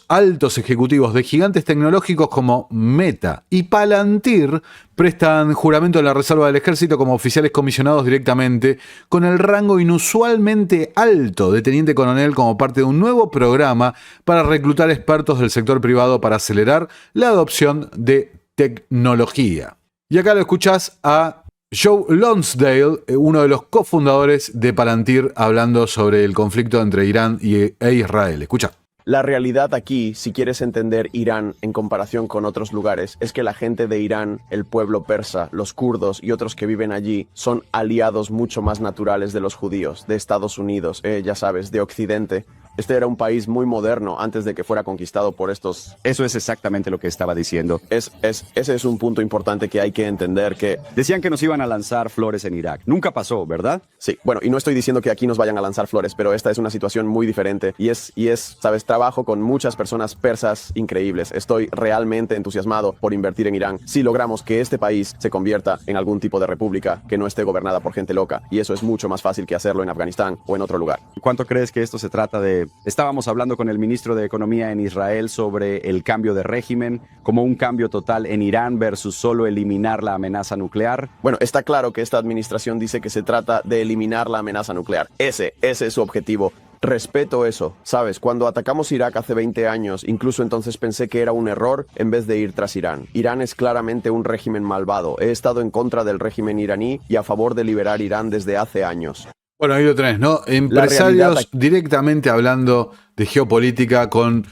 Speaker 3: altos ejecutivos de gigantes tecnológicos como Meta y Palantir prestan juramento en la reserva del ejército como oficiales comisionados directamente, con el rango inusualmente alto de teniente coronel como parte de un nuevo programa para reclutar expertos del sector privado para acelerar la adopción de tecnología. Y acá lo escuchás a Joe Lonsdale, uno de los cofundadores de Palantir, hablando sobre el conflicto entre Irán e Israel. Escucha.
Speaker 10: La realidad aquí, si quieres entender Irán en comparación con otros lugares, es que la gente de Irán, el pueblo persa, los kurdos y otros que viven allí son aliados mucho más naturales de los judíos, de Estados Unidos, ya sabes, de Occidente. Este era un país muy moderno antes de que fuera conquistado por estos...
Speaker 11: Eso es exactamente lo que estaba diciendo.
Speaker 10: Ese es un punto importante que hay que entender que...
Speaker 11: Decían que nos iban a lanzar flores en Irak. Nunca pasó, ¿verdad?
Speaker 10: Sí, bueno, y no estoy diciendo que aquí nos vayan a lanzar flores, pero esta es una situación muy diferente y es, sabes, trabajo con muchas personas persas increíbles. Estoy realmente entusiasmado por invertir en Irán si logramos que este país se convierta en algún tipo de república que no esté gobernada por gente loca, y eso es mucho más fácil que hacerlo en Afganistán o en otro lugar.
Speaker 11: ¿Cuánto crees que esto se trata de...? Estábamos hablando con el ministro de Economía en Israel sobre el cambio de régimen, como un cambio total en Irán versus solo eliminar la amenaza nuclear.
Speaker 10: Bueno, está claro que esta administración dice que se trata de eliminar la amenaza nuclear. Ese es su objetivo. Respeto eso, ¿sabes? Cuando atacamos Irak hace 20 años, incluso entonces pensé que era un error en vez de ir tras Irán. Irán es claramente un régimen malvado. He estado en contra del régimen iraní y a favor de liberar Irán desde hace años.
Speaker 3: Bueno, ahí lo tenés, ¿no? Empresarios directamente hablando de geopolítica con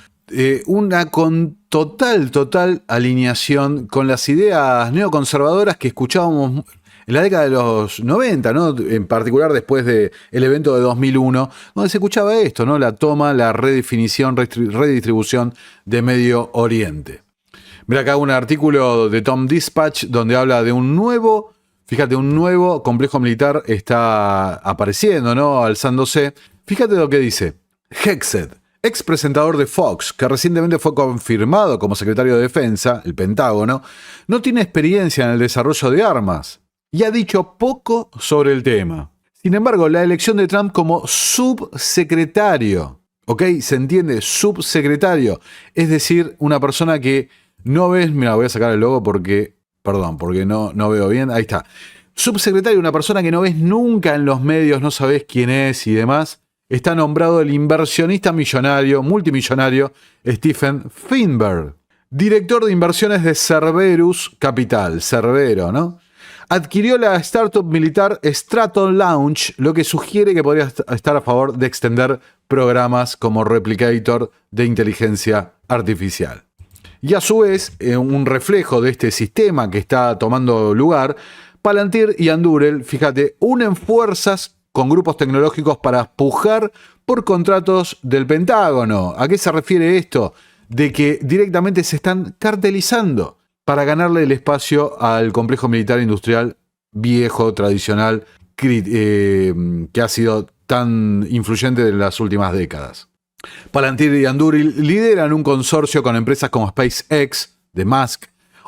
Speaker 3: total alineación con las ideas neoconservadoras que escuchábamos en la década de los 90, ¿no? En particular después del evento de 2001, donde se escuchaba esto, ¿no? La toma, la redefinición, redistribución de Medio Oriente. Mira acá un artículo de Tom Dispatch donde habla de un nuevo complejo militar está apareciendo, ¿no? Alzándose. Fíjate lo que dice. Hexed, ex presentador de Fox, que recientemente fue confirmado como secretario de Defensa, el Pentágono, no tiene experiencia en el desarrollo de armas y ha dicho poco sobre el tema. Sin embargo, la elección de Trump como subsecretario, ¿ok? ¿Se entiende? Subsecretario. Es decir, una persona que no ves... Mira, voy a sacar el logo porque no veo bien. Ahí está. Subsecretario, una persona que no ves nunca en los medios, no sabes quién es y demás. está nombrado el inversionista multimillonario Stephen Finberg, director de inversiones de Cerberus Capital, Cerbero, ¿no? Adquirió la startup militar Straton Launch, lo que sugiere que podría estar a favor de extender programas como Replicator de inteligencia artificial. Y a su vez, un reflejo de este sistema que está tomando lugar, Palantir y Anduril, fíjate, unen fuerzas con grupos tecnológicos para pujar por contratos del Pentágono. ¿A qué se refiere esto? De que directamente se están cartelizando para ganarle el espacio al complejo militar industrial viejo, tradicional, que ha sido tan influyente en las últimas décadas. Palantir y Anduril lideran un consorcio con empresas como SpaceX, de Musk,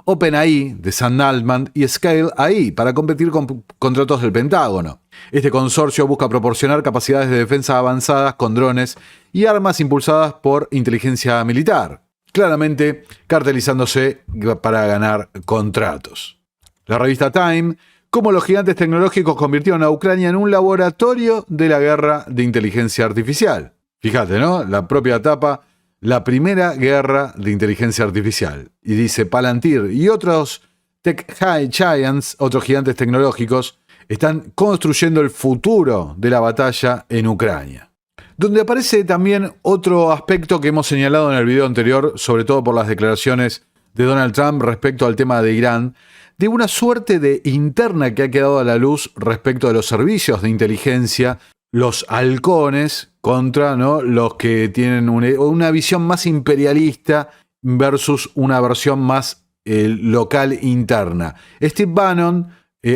Speaker 3: OpenAI, de Sam Altman, y Scale AI, para competir con contratos del Pentágono. Este consorcio busca proporcionar capacidades de defensa avanzadas con drones y armas impulsadas por inteligencia militar, claramente cartelizándose para ganar contratos. La revista Time, cómo los gigantes tecnológicos convirtieron a Ucrania en un laboratorio de la guerra de inteligencia artificial. Fíjate, ¿no? La propia tapa, la primera guerra de inteligencia artificial. Y dice, Palantir y otros tech giants, otros gigantes tecnológicos, están construyendo el futuro de la batalla en Ucrania. Donde aparece también otro aspecto que hemos señalado en el video anterior, sobre todo por las declaraciones de Donald Trump respecto al tema de Irán, de una suerte de interna que ha quedado a la luz respecto de los servicios de inteligencia, los halcones contra, ¿no?, los que tienen una visión más imperialista versus una versión más local interna. Steve Bannon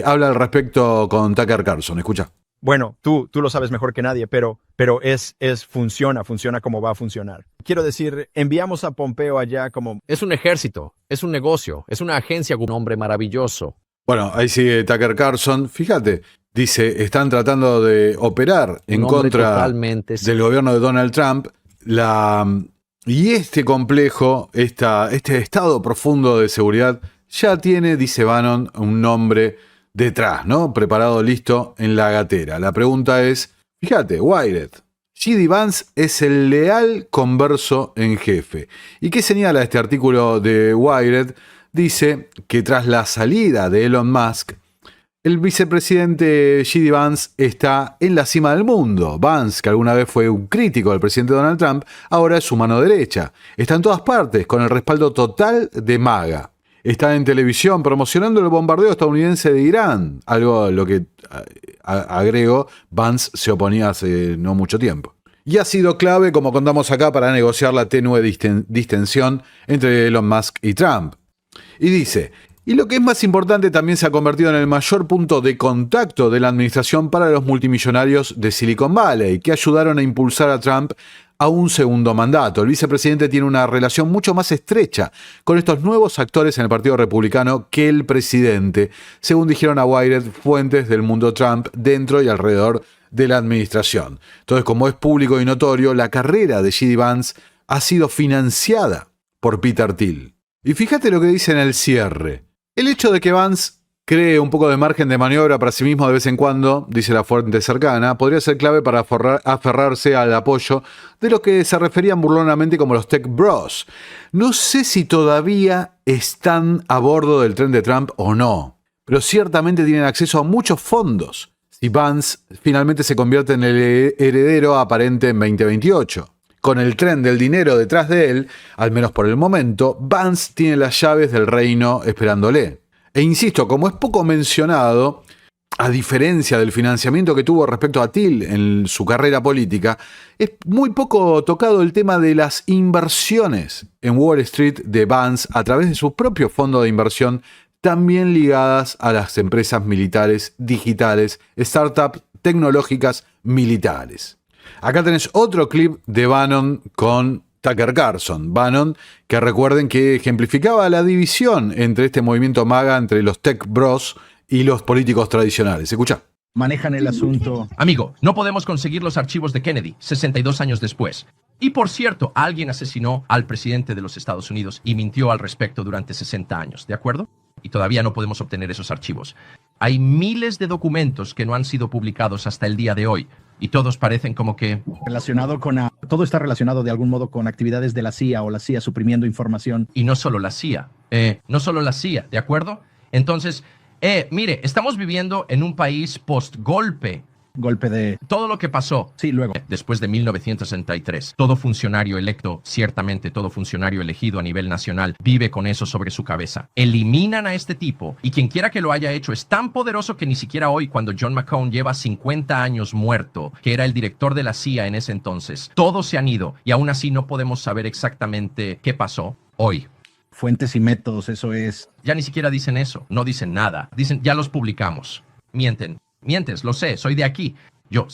Speaker 3: habla al respecto con Tucker Carlson. Escucha.
Speaker 12: Bueno, tú lo sabes mejor que nadie, pero funciona como va a funcionar. Quiero decir, enviamos a Pompeo allá como...
Speaker 13: Es un ejército, es un negocio, es una agencia con un hombre maravilloso.
Speaker 3: Bueno, ahí sigue Tucker Carlson. Fíjate, dice, están tratando de operar en contra del gobierno de Donald Trump. Y este complejo, este estado profundo de seguridad, ya tiene, dice Bannon, un nombre detrás, ¿no? Preparado, listo, en la gatera. La pregunta es, fíjate, Wired. J.D. Vance es el leal converso en jefe. ¿Y qué señala este artículo de Wired? Dice que tras la salida de Elon Musk, el vicepresidente J.D. Vance está en la cima del mundo. Vance, que alguna vez fue un crítico del presidente Donald Trump, ahora es su mano derecha. Está en todas partes, con el respaldo total de MAGA. Está en televisión promocionando el bombardeo estadounidense de Irán, algo a lo que, agrego, Vance se oponía hace no mucho tiempo. Y ha sido clave, como contamos acá, para negociar la tenue distensión entre Elon Musk y Trump. Y dice, y lo que es más importante, también se ha convertido en el mayor punto de contacto de la administración para los multimillonarios de Silicon Valley, que ayudaron a impulsar a Trump a un segundo mandato. El vicepresidente tiene una relación mucho más estrecha con estos nuevos actores en el Partido Republicano que el presidente, según dijeron a Wired fuentes del mundo Trump dentro y alrededor de la administración. Entonces, como es público y notorio, la carrera de J.D. Vance ha sido financiada por Peter Thiel. Y fíjate lo que dice en el cierre. El hecho de que Vance cree un poco de margen de maniobra para sí mismo de vez en cuando, dice la fuente cercana, podría ser clave para aferrarse al apoyo de lo que se referían burlonamente como los Tech Bros. No sé si todavía están a bordo del tren de Trump o no, pero ciertamente tienen acceso a muchos fondos si Vance finalmente se convierte en el heredero aparente en 2028. Con el tren del dinero detrás de él, al menos por el momento, Vance tiene las llaves del reino esperándole. E insisto, como es poco mencionado, a diferencia del financiamiento que tuvo respecto a Thiel en su carrera política, es muy poco tocado el tema de las inversiones en Wall Street de Vance a través de su propio fondo de inversión, también ligadas a las empresas militares digitales, startups tecnológicas militares. Acá tenés otro clip de Bannon con Tucker Carlson. Bannon, que recuerden que ejemplificaba la división entre este movimiento MAGA, entre los tech bros y los políticos tradicionales. Escucha.
Speaker 14: Manejan el asunto.
Speaker 15: Amigo, no podemos conseguir los archivos de Kennedy 62 años después. Y por cierto, alguien asesinó al presidente de los Estados Unidos y mintió al respecto durante 60 años, ¿de acuerdo? Y todavía no podemos obtener esos archivos. Hay miles de documentos que no han sido publicados hasta el día de hoy. Y todos parecen como que...
Speaker 14: Todo está relacionado de algún modo con actividades de la CIA o la CIA suprimiendo información.
Speaker 15: Y no solo la CIA, ¿de acuerdo? Entonces, mire, estamos viviendo en un país post-golpe.
Speaker 14: Golpe de...
Speaker 15: Todo lo que pasó.
Speaker 14: Sí, luego.
Speaker 15: Después de 1963, todo funcionario electo, ciertamente todo funcionario elegido a nivel nacional, vive con eso sobre su cabeza. Eliminan a este tipo y quien quiera que lo haya hecho es tan poderoso que ni siquiera hoy, cuando John McCone lleva 50 años muerto, que era el director de la CIA en ese entonces, todos se han ido y aún así no podemos saber exactamente qué pasó hoy.
Speaker 14: Fuentes y métodos, eso es...
Speaker 15: Ya ni siquiera dicen eso, no dicen nada. Dicen, ya los publicamos. Mientes, lo sé, soy de aquí. Yo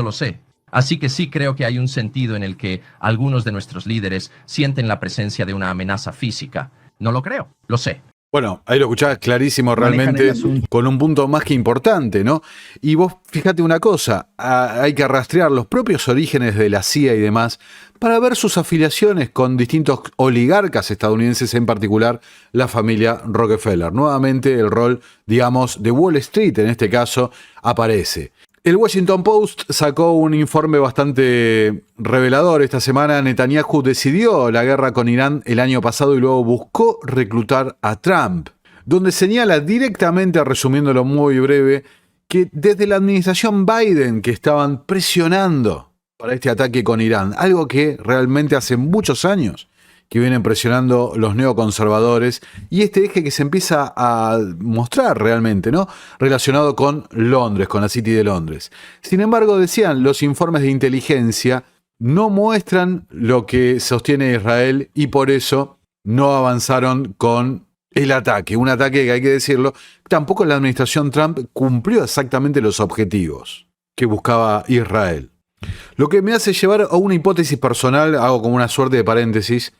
Speaker 15: lo sé. Así que sí creo que hay un sentido en el que algunos de nuestros líderes sienten la presencia de una amenaza física. No lo creo, lo sé.
Speaker 3: Bueno, ahí lo escuchás clarísimo realmente, con un punto más que importante, ¿no? Y vos fíjate una cosa, hay que rastrear los propios orígenes de la CIA y demás para ver sus afiliaciones con distintos oligarcas estadounidenses, en particular la familia Rockefeller. Nuevamente el rol, digamos, de Wall Street en este caso aparece. El Washington Post sacó un informe bastante revelador esta semana. Netanyahu decidió la guerra con Irán el año pasado y luego buscó reclutar a Trump, donde señala directamente, resumiéndolo muy breve, que desde la administración Biden que estaban presionando para este ataque con Irán, algo que realmente hace muchos años que vienen presionando los neoconservadores, y este eje que se empieza a mostrar realmente, ¿no? Relacionado con Londres, con la City de Londres. Sin embargo, decían, los informes de inteligencia no muestran lo que sostiene Israel y por eso no avanzaron con el ataque. Un ataque que, hay que decirlo, tampoco la administración Trump cumplió exactamente los objetivos que buscaba Israel. Lo que me hace llevar a una hipótesis personal, hago como una suerte de paréntesis,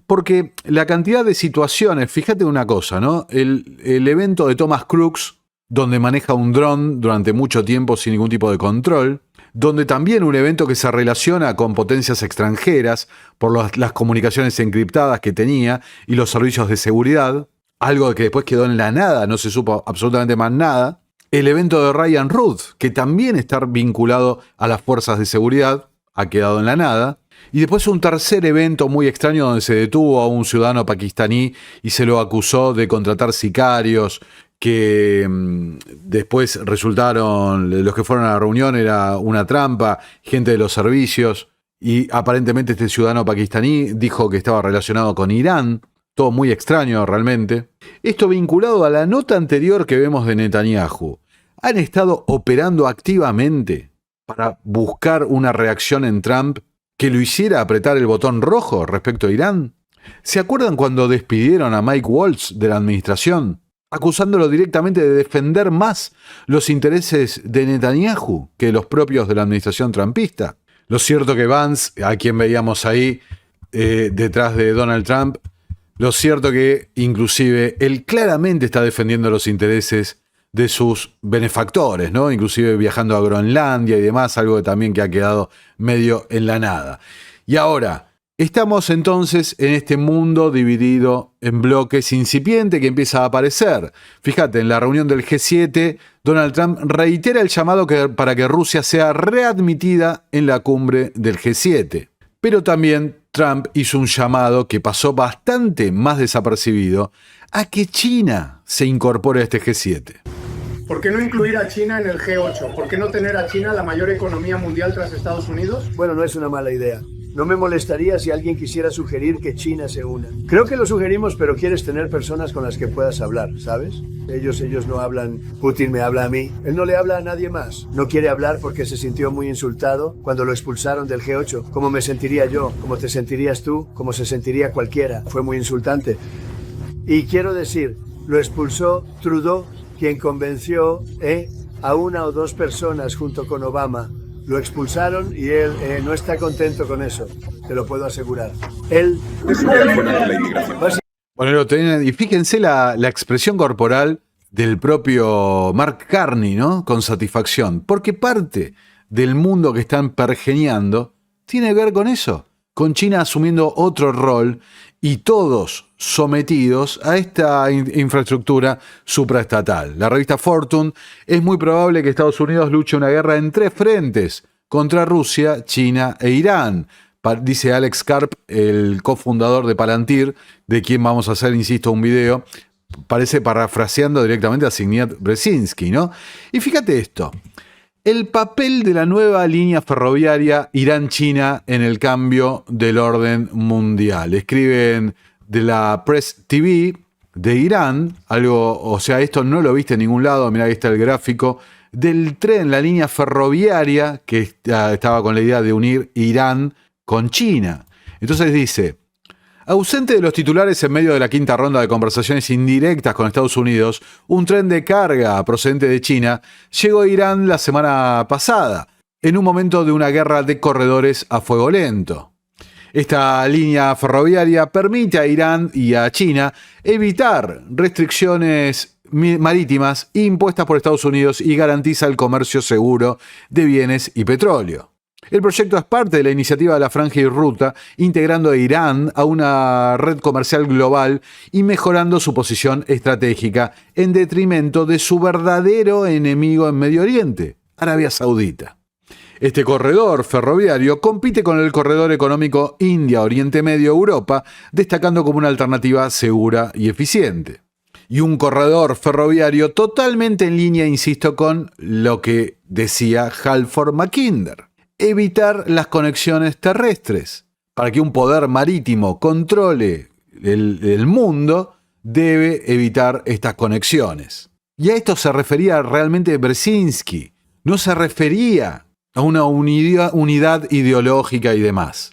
Speaker 3: porque la cantidad de situaciones, fíjate una cosa, ¿no? El evento de Thomas Crooks, donde maneja un dron durante mucho tiempo sin ningún tipo de control, donde también un evento que se relaciona con potencias extranjeras por las comunicaciones encriptadas que tenía y los servicios de seguridad, algo que después quedó en la nada, no se supo absolutamente más nada. El evento de Ryan Ruth, que también está vinculado a las fuerzas de seguridad, ha quedado en la nada. Y después un tercer evento muy extraño donde se detuvo a un ciudadano pakistaní y se lo acusó de contratar sicarios que después resultaron, los que fueron a la reunión era una trampa, gente de los servicios, y aparentemente este ciudadano pakistaní dijo que estaba relacionado con Irán. Todo muy extraño realmente. Esto vinculado a la nota anterior que vemos de Netanyahu. ¿Han estado operando activamente para buscar una reacción en Trump que lo hiciera apretar el botón rojo respecto a Irán? ¿Se acuerdan cuando despidieron a Mike Waltz de la administración, acusándolo directamente de defender más los intereses de Netanyahu que los propios de la administración trumpista? Lo cierto que Vance, a quien veíamos ahí detrás de Donald Trump, lo cierto que inclusive él claramente está defendiendo los intereses de sus benefactores, ¿no? Inclusive viajando a Groenlandia y demás, algo también que ha quedado medio en la nada. Y ahora, estamos entonces en este mundo dividido en bloques incipiente que empieza a aparecer. Fíjate, en la reunión del G7, Donald Trump reitera el llamado para que Rusia sea readmitida en la cumbre del G7. Pero también Trump hizo un llamado que pasó bastante más desapercibido a que China se incorpore a este G7.
Speaker 16: ¿Por qué no incluir a China en el G8? ¿Por qué no tener a China la mayor economía mundial tras Estados Unidos?
Speaker 9: Bueno, no es una mala idea. No me molestaría si alguien quisiera sugerir que China se una. Creo que lo sugerimos, pero quieres tener personas con las que puedas hablar, ¿sabes? Ellos no hablan, Putin me habla a mí. Él no le habla a nadie más. No quiere hablar porque se sintió muy insultado cuando lo expulsaron del G8. ¿Cómo me sentiría yo? ¿Cómo te sentirías tú? ¿Cómo se sentiría cualquiera? Fue muy insultante. Y quiero decir, lo expulsó Trudeau, quien convenció a una o dos personas junto con Obama. Lo expulsaron y él no está contento con eso, te lo puedo asegurar. Él es un teléfono de la inmigración.
Speaker 3: Bueno, lo tienen, y fíjense la expresión corporal del propio Mark Carney, ¿no? Con satisfacción, porque parte del mundo que están pergeñando tiene que ver con eso, con China asumiendo otro rol y todos sometidos a esta infraestructura supraestatal. La revista Fortune: es muy probable que Estados Unidos luche una guerra en 3 frentes contra Rusia, China e Irán. Dice Alex Karp, el cofundador de Palantir, de quien vamos a hacer, insisto, un video. Parece parafraseando directamente a Zbigniew Brzezinski, ¿no? Y fíjate esto. El papel de la nueva línea ferroviaria Irán-China en el cambio del orden mundial. Escriben de la Press TV de Irán, algo, o sea, esto no lo viste en ningún lado, mirá, ahí está el gráfico, del tren, la línea ferroviaria que estaba con la idea de unir Irán con China. Entonces dice, ausente de los titulares en medio de la quinta ronda de conversaciones indirectas con Estados Unidos, un tren de carga procedente de China llegó a Irán la semana pasada, en un momento de una guerra de corredores a fuego lento. Esta línea ferroviaria permite a Irán y a China evitar restricciones marítimas impuestas por Estados Unidos y garantiza el comercio seguro de bienes y petróleo. El proyecto es parte de la iniciativa de la Franja y Ruta, integrando a Irán a una red comercial global y mejorando su posición estratégica en detrimento de su verdadero enemigo en Medio Oriente, Arabia Saudita. Este corredor ferroviario compite con el corredor económico India-Oriente Medio-Europa, destacando como una alternativa segura y eficiente. Y un corredor ferroviario totalmente en línea, insisto, con lo que decía Halford Mackinder. Evitar las conexiones terrestres. Para que un poder marítimo controle el mundo, debe evitar estas conexiones. Y a esto se refería realmente Brzezinski. No se refería a una unidad ideológica y demás.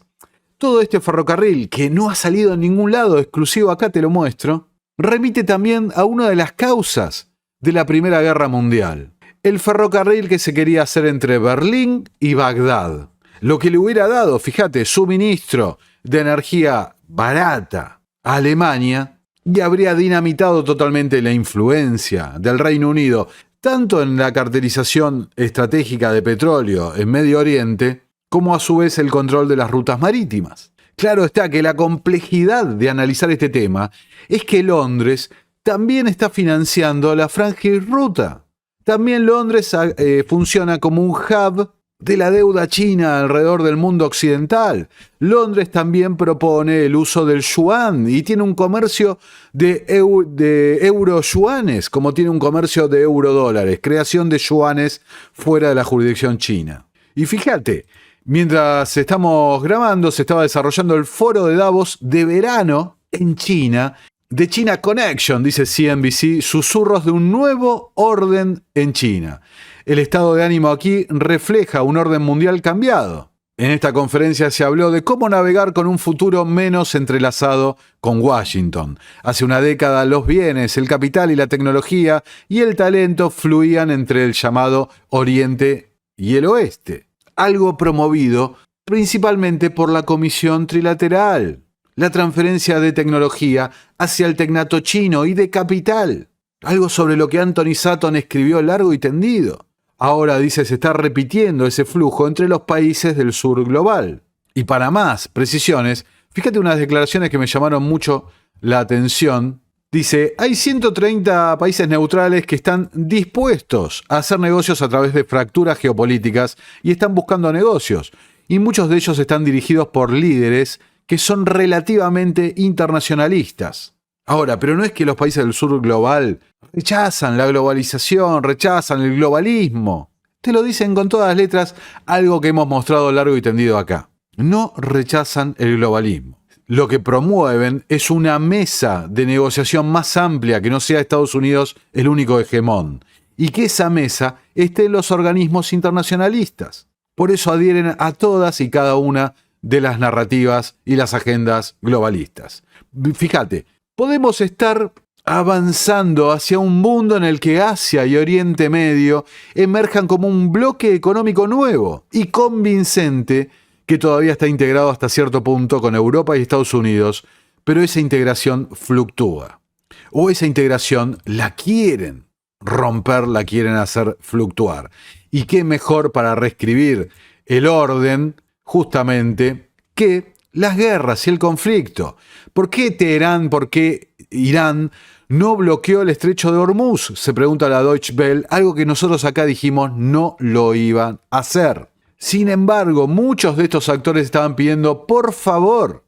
Speaker 3: Todo este ferrocarril, que no ha salido en ningún lado, exclusivo acá te lo muestro, remite también a una de las causas de la Primera Guerra Mundial. El ferrocarril que se quería hacer entre Berlín y Bagdad. Lo que le hubiera dado, fíjate, suministro de energía barata a Alemania y habría dinamitado totalmente la influencia del Reino Unido, tanto en la cartelización estratégica de petróleo en Medio Oriente, como a su vez el control de las rutas marítimas. Claro está que la complejidad de analizar este tema es que Londres también está financiando la Franja y Ruta. También Londres funciona como un hub de la deuda china alrededor del mundo occidental. Londres también propone el uso del yuan y tiene un comercio de euro-yuanes, como tiene un comercio de euro-dólares, creación de yuanes fuera de la jurisdicción china. Y fíjate, mientras estamos grabando, se estaba desarrollando el foro de Davos de verano en China. The China Connection, dice CNBC, susurros de un nuevo orden en China. El estado de ánimo aquí refleja un orden mundial cambiado. En esta conferencia se habló de cómo navegar con un futuro menos entrelazado con Washington. Hace una década los bienes, el capital y la tecnología y el talento fluían entre el llamado Oriente y el Oeste. Algo promovido principalmente por la Comisión Trilateral. La transferencia de tecnología hacia el tecnato chino y de capital. Algo sobre lo que Anthony Sutton escribió largo y tendido. Ahora, dice, se está repitiendo ese flujo entre los países del sur global. Y para más precisiones, fíjate unas declaraciones que me llamaron mucho la atención. Dice, hay 130 países neutrales que están dispuestos a hacer negocios a través de fracturas geopolíticas y están buscando negocios. Y muchos de ellos están dirigidos por líderes que son relativamente internacionalistas. Ahora, pero no es que los países del sur global rechazan la globalización, rechazan el globalismo. Te lo dicen con todas las letras, algo que hemos mostrado largo y tendido acá. No rechazan el globalismo. Lo que promueven es una mesa de negociación más amplia, que no sea Estados Unidos el único hegemón, y que esa mesa esté en los organismos internacionalistas. Por eso adhieren a todas y cada una de las narrativas y las agendas globalistas. Fíjate, podemos estar avanzando hacia un mundo en el que Asia y Oriente Medio emerjan como un bloque económico nuevo y convincente que todavía está integrado hasta cierto punto con Europa y Estados Unidos, pero esa integración fluctúa. O esa integración la quieren romper, la quieren hacer fluctuar. Y qué mejor para reescribir el orden, justamente, que las guerras y el conflicto. ¿Por qué Teherán, por qué Irán no bloqueó el estrecho de Hormuz? Se pregunta la Deutsche Welle, algo que nosotros acá dijimos no lo iban a hacer. Sin embargo, muchos de estos actores estaban pidiendo, por favor,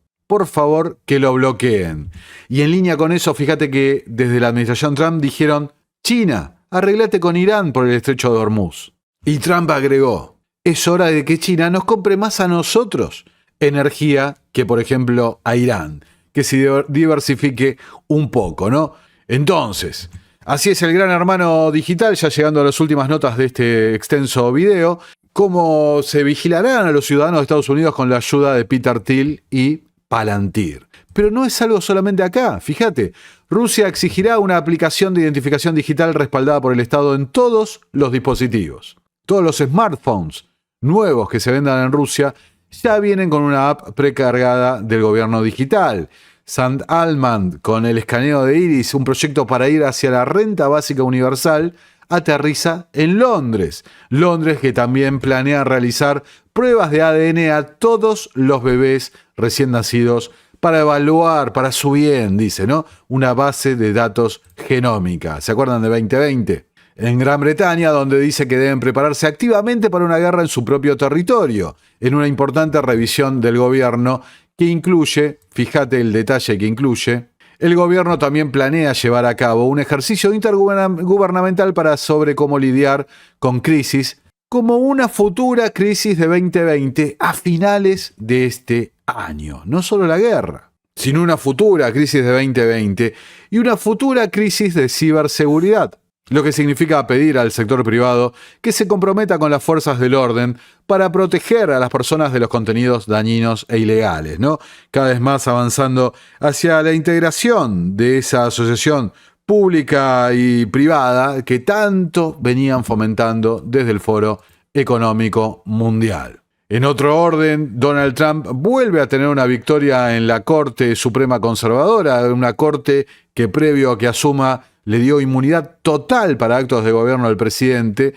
Speaker 3: que lo bloqueen. Y en línea con eso, fíjate que desde la administración Trump dijeron, China, arreglate con Irán por el estrecho de Hormuz. Y Trump agregó, es hora de que China nos compre más a nosotros energía que, por ejemplo, a Irán, que se diversifique un poco, ¿no? Entonces, así es el gran hermano digital, ya llegando a las últimas notas de este extenso video, cómo se vigilarán a los ciudadanos de Estados Unidos con la ayuda de Peter Thiel y Palantir. Pero no es algo solamente acá, fíjate, Rusia exigirá una aplicación de identificación digital respaldada por el Estado en todos los dispositivos. Todos los smartphones nuevos que se vendan en Rusia ya vienen con una app precargada del gobierno digital. St. Alman, con el escaneo de iris, un proyecto para ir hacia la renta básica universal, aterriza en Londres. Londres que también planea realizar pruebas de ADN a todos los bebés recién nacidos para evaluar, para su bien, dice, ¿no? Una base de datos genómica. ¿Se acuerdan de 2020? En Gran Bretaña, donde dice que deben prepararse activamente para una guerra en su propio territorio, en una importante revisión del gobierno que incluye, fíjate el detalle que incluye, el gobierno también planea llevar a cabo un ejercicio intergubernamental para sobre cómo lidiar con crisis, como una futura crisis de 2020 a finales de este año. No solo la guerra, sino una futura crisis de 2020 y una futura crisis de ciberseguridad. Lo que significa pedir al sector privado que se comprometa con las fuerzas del orden para proteger a las personas de los contenidos dañinos e ilegales, ¿no? Cada vez más avanzando hacia la integración de esa asociación pública y privada que tanto venían fomentando desde el Foro Económico Mundial. En otro orden, Donald Trump vuelve a tener una victoria en la Corte Suprema Conservadora, una corte que previo a que asuma le dio inmunidad total para actos de gobierno al presidente.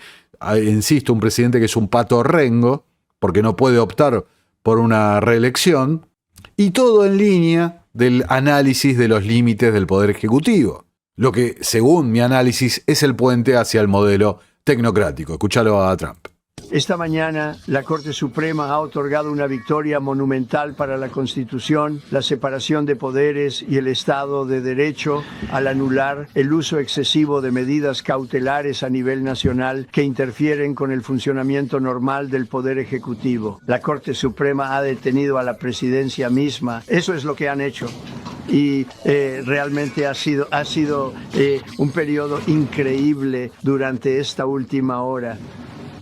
Speaker 3: Insisto, un presidente que es un pato rengo, porque no puede optar por una reelección. Y todo en línea del análisis de los límites del Poder Ejecutivo. Lo que, según mi análisis, es el puente hacia el modelo tecnocrático. Escúchalo a Trump.
Speaker 9: Esta mañana, la Corte Suprema ha otorgado una victoria monumental para la Constitución, la separación de poderes y el Estado de Derecho al anular el uso excesivo de medidas cautelares a nivel nacional que interfieren con el funcionamiento normal del Poder Ejecutivo. La Corte Suprema ha detenido a la presidencia misma. Eso es lo que han hecho. Y realmente ha sido un periodo increíble durante esta última hora.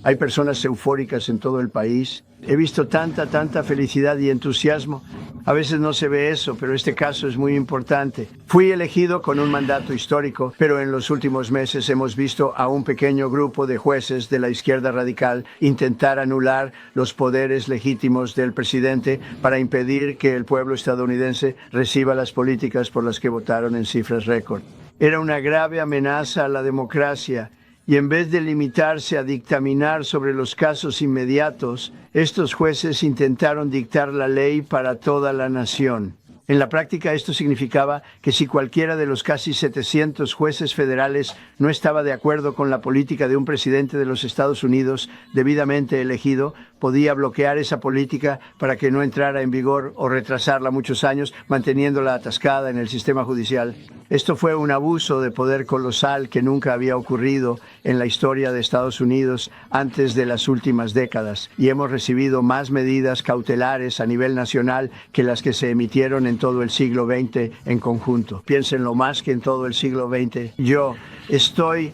Speaker 9: Hay personas eufóricas en todo el país. He visto tanta felicidad y entusiasmo. A veces no se ve eso, pero este caso es muy importante. Fui elegido con un mandato histórico, pero en los últimos meses hemos visto a un pequeño grupo de jueces de la izquierda radical intentar anular los poderes legítimos del presidente para impedir que el pueblo estadounidense reciba las políticas por las que votaron en cifras récord. Era una grave amenaza a la democracia. Y en vez de limitarse a dictaminar sobre los casos inmediatos, estos jueces intentaron dictar la ley para toda la nación. En la práctica esto significaba que si cualquiera de los casi 700 jueces federales no estaba de acuerdo con la política de un presidente de los Estados Unidos debidamente elegido, podía bloquear esa política para que no entrara en vigor o retrasarla muchos años, manteniéndola atascada en el sistema judicial. Esto fue un abuso de poder colosal que nunca había ocurrido en la historia de Estados Unidos antes de las últimas décadas, y hemos recibido más medidas cautelares a nivel nacional que las que se emitieron en todo el siglo XX en conjunto. Piénsenlo, más que en todo el siglo XX. Yo estoy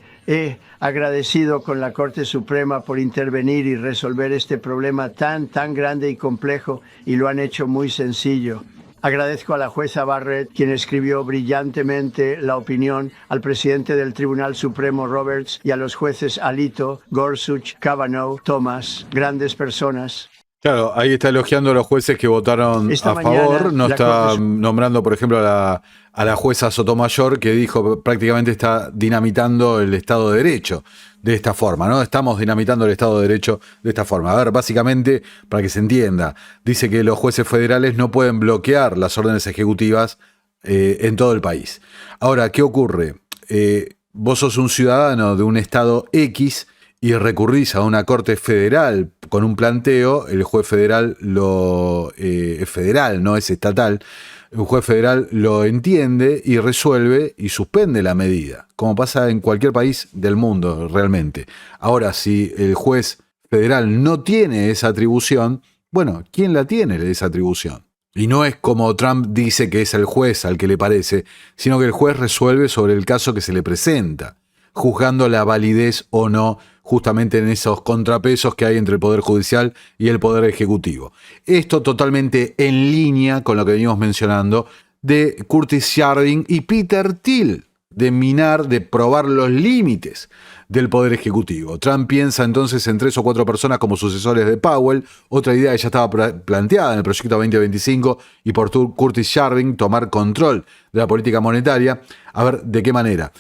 Speaker 9: agradecido con la Corte Suprema por intervenir y resolver este problema tan grande y complejo, y lo han hecho muy sencillo. Agradezco a la jueza Barrett, quien escribió brillantemente la opinión, al presidente del Tribunal Supremo Roberts y a los jueces Alito, Gorsuch, Kavanaugh, Thomas, grandes personas.
Speaker 3: Claro, ahí está elogiando a los jueces que votaron a favor, no está nombrando, por ejemplo, a la jueza Sotomayor, que dijo prácticamente está dinamitando el Estado de Derecho de esta forma, ¿no? Estamos dinamitando el Estado de Derecho de esta forma. A ver, básicamente, para que se entienda, dice que los jueces federales no pueden bloquear las órdenes ejecutivas en todo el país. Ahora, ¿qué ocurre? Vos sos un ciudadano de un Estado X y recurrís a una corte federal con un planteo, el juez federal es federal, no es estatal, el juez federal lo entiende y resuelve y suspende la medida, como pasa en cualquier país del mundo realmente. Ahora, si el juez federal no tiene esa atribución, bueno, ¿quién la tiene esa atribución? Y no es como Trump dice que es el juez al que le parece, sino que el juez resuelve sobre el caso que se le presenta, juzgando la validez o no justamente en esos contrapesos que hay entre el Poder Judicial y el Poder Ejecutivo. Esto totalmente en línea con lo que venimos mencionando de Curtis Yarvin y Peter Thiel, de minar, de probar los límites del Poder Ejecutivo. Trump piensa entonces en 3 o 4 personas como sucesores de Powell, otra idea que ya estaba planteada en el proyecto 2025, y por Curtis Yarvin tomar control de la política monetaria. A ver, ¿de qué manera?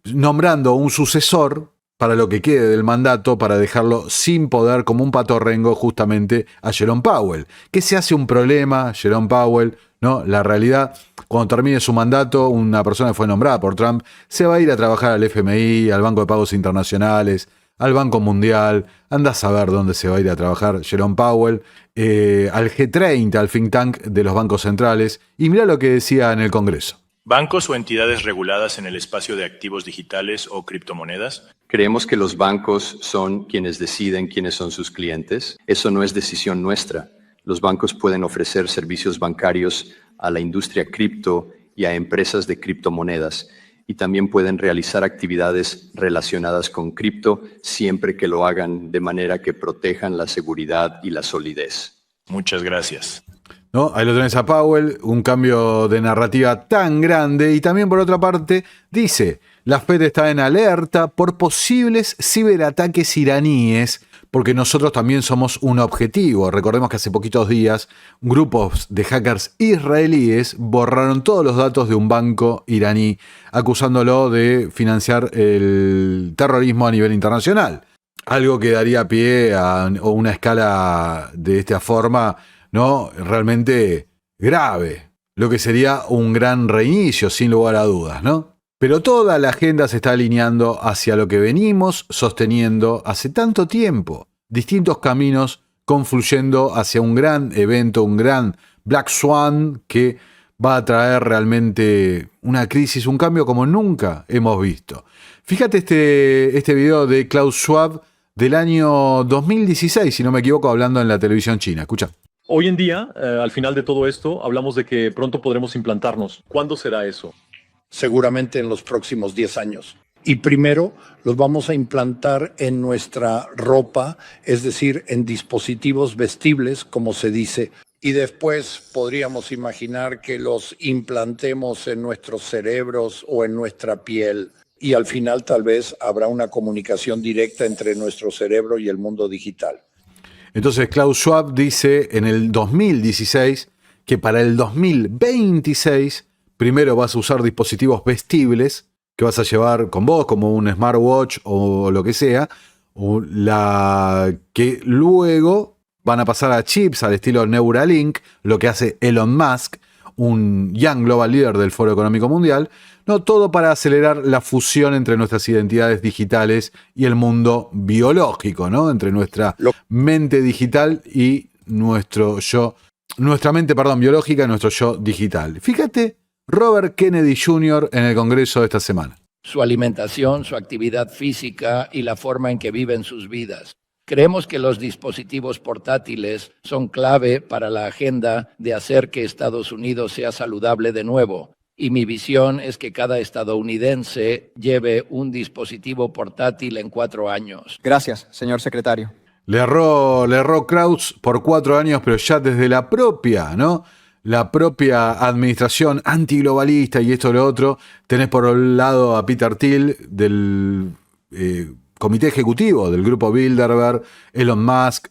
Speaker 3: Nombrando un sucesor para lo que quede del mandato, para dejarlo sin poder como un patorrengo justamente a Jerome Powell. ¿Qué se hace un problema, Jerome Powell? ¿No? La realidad, cuando termine su mandato, una persona que fue nombrada por Trump se va a ir a trabajar al FMI, al Banco de Pagos Internacionales, al Banco Mundial. Anda a saber dónde se va a ir a trabajar Jerome Powell, al G30, al think tank de los bancos centrales. Y mirá lo que decía en el Congreso.
Speaker 17: ¿Bancos o entidades reguladas en el espacio de activos digitales o criptomonedas?
Speaker 18: Creemos que los bancos son quienes deciden quiénes son sus clientes. Eso no es decisión nuestra. Los bancos pueden ofrecer servicios bancarios a la industria cripto y a empresas de criptomonedas, y también pueden realizar actividades relacionadas con cripto siempre que lo hagan de manera que protejan la seguridad y la solidez.
Speaker 17: Muchas gracias.
Speaker 3: ¿No? Ahí lo tenés a Powell, un cambio de narrativa tan grande, y también por otra parte dice, la Fed está en alerta por posibles ciberataques iraníes, porque nosotros también somos un objetivo. Recordemos que hace poquitos días grupos de hackers israelíes borraron todos los datos de un banco iraní, acusándolo de financiar el terrorismo a nivel internacional. Algo que daría pie a una escala de esta forma, ¿no? Realmente grave, lo que sería un gran reinicio, sin lugar a dudas, ¿no? Pero toda la agenda se está alineando hacia lo que venimos sosteniendo hace tanto tiempo. Distintos caminos confluyendo hacia un gran evento, un gran Black Swan que va a traer realmente una crisis, un cambio como nunca hemos visto. Fíjate este video de Klaus Schwab del año 2016, si no me equivoco, hablando en la televisión china. Escucha.
Speaker 19: Hoy en día, al final de todo esto, hablamos de que pronto podremos implantarnos. ¿Cuándo será eso?
Speaker 20: Seguramente en los próximos 10 años. Y primero los vamos a implantar en nuestra ropa, es decir, en dispositivos vestibles, como se dice. Y después podríamos imaginar que los implantemos en nuestros cerebros o en nuestra piel. Y al final tal vez habrá una comunicación directa entre nuestro cerebro y el mundo digital.
Speaker 3: Entonces Klaus Schwab dice en el 2016 que para el 2026 primero vas a usar dispositivos vestibles que vas a llevar con vos, como un smartwatch o lo que sea, que luego van a pasar a chips al estilo Neuralink, lo que hace Elon Musk, un young global leader del Foro Económico Mundial, no, todo para acelerar la fusión entre nuestras identidades digitales y el mundo biológico, ¿no? Entre nuestra mente digital y nuestra mente biológica y nuestro yo digital. Fíjate, Robert Kennedy Jr. en el Congreso de esta semana.
Speaker 21: Su alimentación, su actividad física y la forma en que viven sus vidas. Creemos que los dispositivos portátiles son clave para la agenda de hacer que Estados Unidos sea saludable de nuevo. Y mi visión es que cada estadounidense lleve un dispositivo portátil en 4 años.
Speaker 22: Gracias, señor secretario.
Speaker 3: Le erró Kraus por 4 años, pero ya desde la propia administración antiglobalista y esto y lo otro, tenés por un lado a Peter Thiel del comité ejecutivo del grupo Bilderberg, Elon Musk,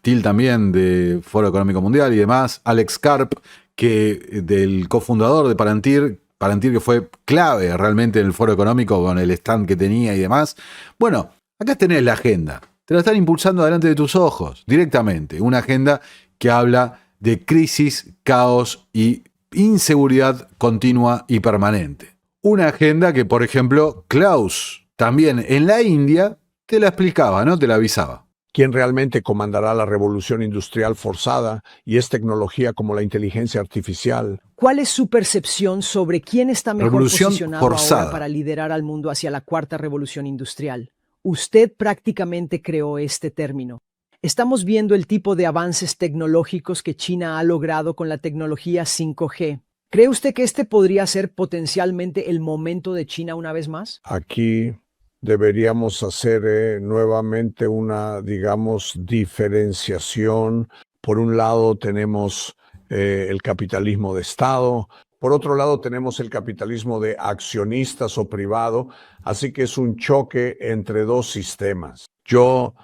Speaker 3: Thiel también de Foro Económico Mundial y demás, Alex Karp, que del cofundador de Palantir que fue clave realmente en el Foro Económico con el stand que tenía y demás. Bueno, acá tenés la agenda. Te la están impulsando delante de tus ojos, directamente. Una agenda que habla de crisis, caos y inseguridad continua y permanente. Una agenda que, por ejemplo, Klaus, también en la India, te la explicaba, ¿no? Te la avisaba.
Speaker 20: ¿Quién realmente comandará la revolución industrial forzada y es tecnología como la inteligencia artificial?
Speaker 1: ¿Cuál es su percepción sobre quién está mejor
Speaker 3: Revolución
Speaker 1: posicionado
Speaker 3: forzada.
Speaker 1: ahora para liderar al mundo hacia la cuarta revolución industrial? Usted prácticamente creó este término. Estamos viendo el tipo de avances tecnológicos que China ha logrado con la tecnología 5G. ¿Cree usted que este podría ser potencialmente el momento de China una vez más?
Speaker 20: Aquí deberíamos hacer nuevamente una, digamos, diferenciación. Por un lado tenemos el capitalismo de Estado, por otro lado tenemos el capitalismo de accionistas o privado, así que es un choque entre dos sistemas. Yo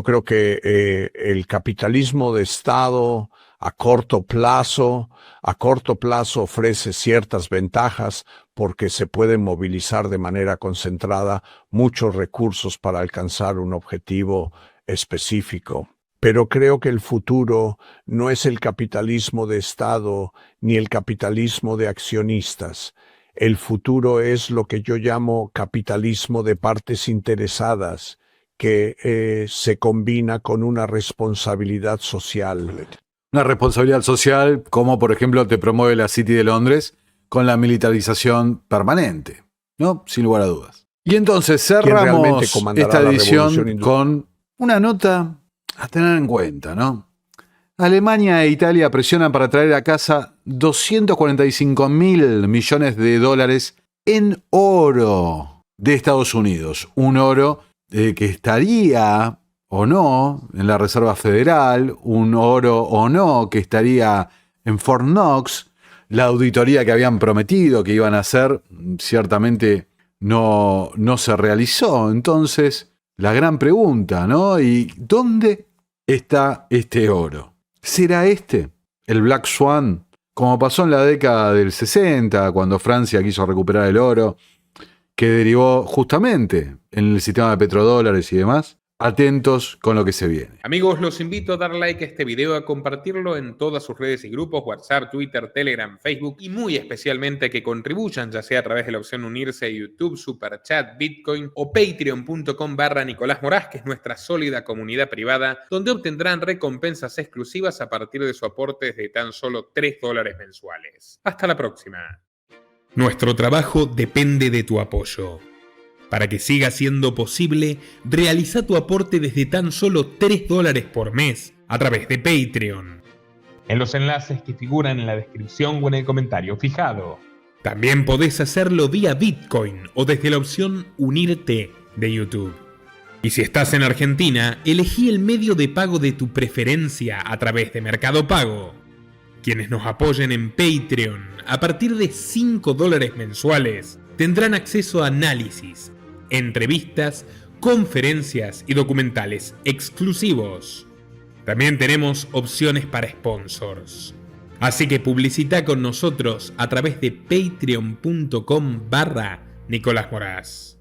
Speaker 20: creo que el capitalismo de Estado a corto plazo ofrece ciertas ventajas porque se pueden movilizar de manera concentrada muchos recursos para alcanzar un objetivo específico. Pero creo que el futuro no es el capitalismo de Estado ni el capitalismo de accionistas. El futuro es lo que yo llamo capitalismo de partes interesadas, que se combina con una responsabilidad social.
Speaker 3: Una responsabilidad social como, por ejemplo, te promueve la City de Londres con la militarización permanente, ¿no? Sin lugar a dudas. Y entonces cerramos esta edición con una nota a tener en cuenta, ¿no? Alemania e Italia presionan para traer a casa 245.000 millones de dólares en oro de Estados Unidos. Un oro que estaría o no en la Reserva Federal, un oro o no que estaría en Fort Knox. La auditoría que habían prometido que iban a hacer ciertamente no se realizó. Entonces, la gran pregunta, ¿no? ¿Y dónde está este oro? ¿Será este el Black Swan? Como pasó en la década del 60, cuando Francia quiso recuperar el oro, que derivó justamente en el sistema de petrodólares y demás. Atentos con lo que se viene.
Speaker 2: Amigos, los invito a dar like a este video, a compartirlo en todas sus redes y grupos, WhatsApp, Twitter, Telegram, Facebook, y muy especialmente a que contribuyan, ya sea a través de la opción unirse a YouTube, Superchat, Bitcoin o Patreon.com/Nicolás Moraz, que es nuestra sólida comunidad privada, donde obtendrán recompensas exclusivas a partir de su aporte de tan solo $3 mensuales. Hasta la próxima. Nuestro trabajo depende de tu apoyo. Para que siga siendo posible, realiza tu aporte desde tan solo $3 por mes a través de Patreon, en los enlaces que figuran en la descripción o en el comentario fijado. También podés hacerlo vía Bitcoin o desde la opción Unirte de YouTube. Y si estás en Argentina, elegí el medio de pago de tu preferencia a través de Mercado Pago. Quienes nos apoyen en Patreon a partir de $5 mensuales tendrán acceso a análisis, entrevistas, conferencias y documentales exclusivos. También tenemos opciones para sponsors. Así que publicita con nosotros a través de patreon.com/Nicolás Moraz.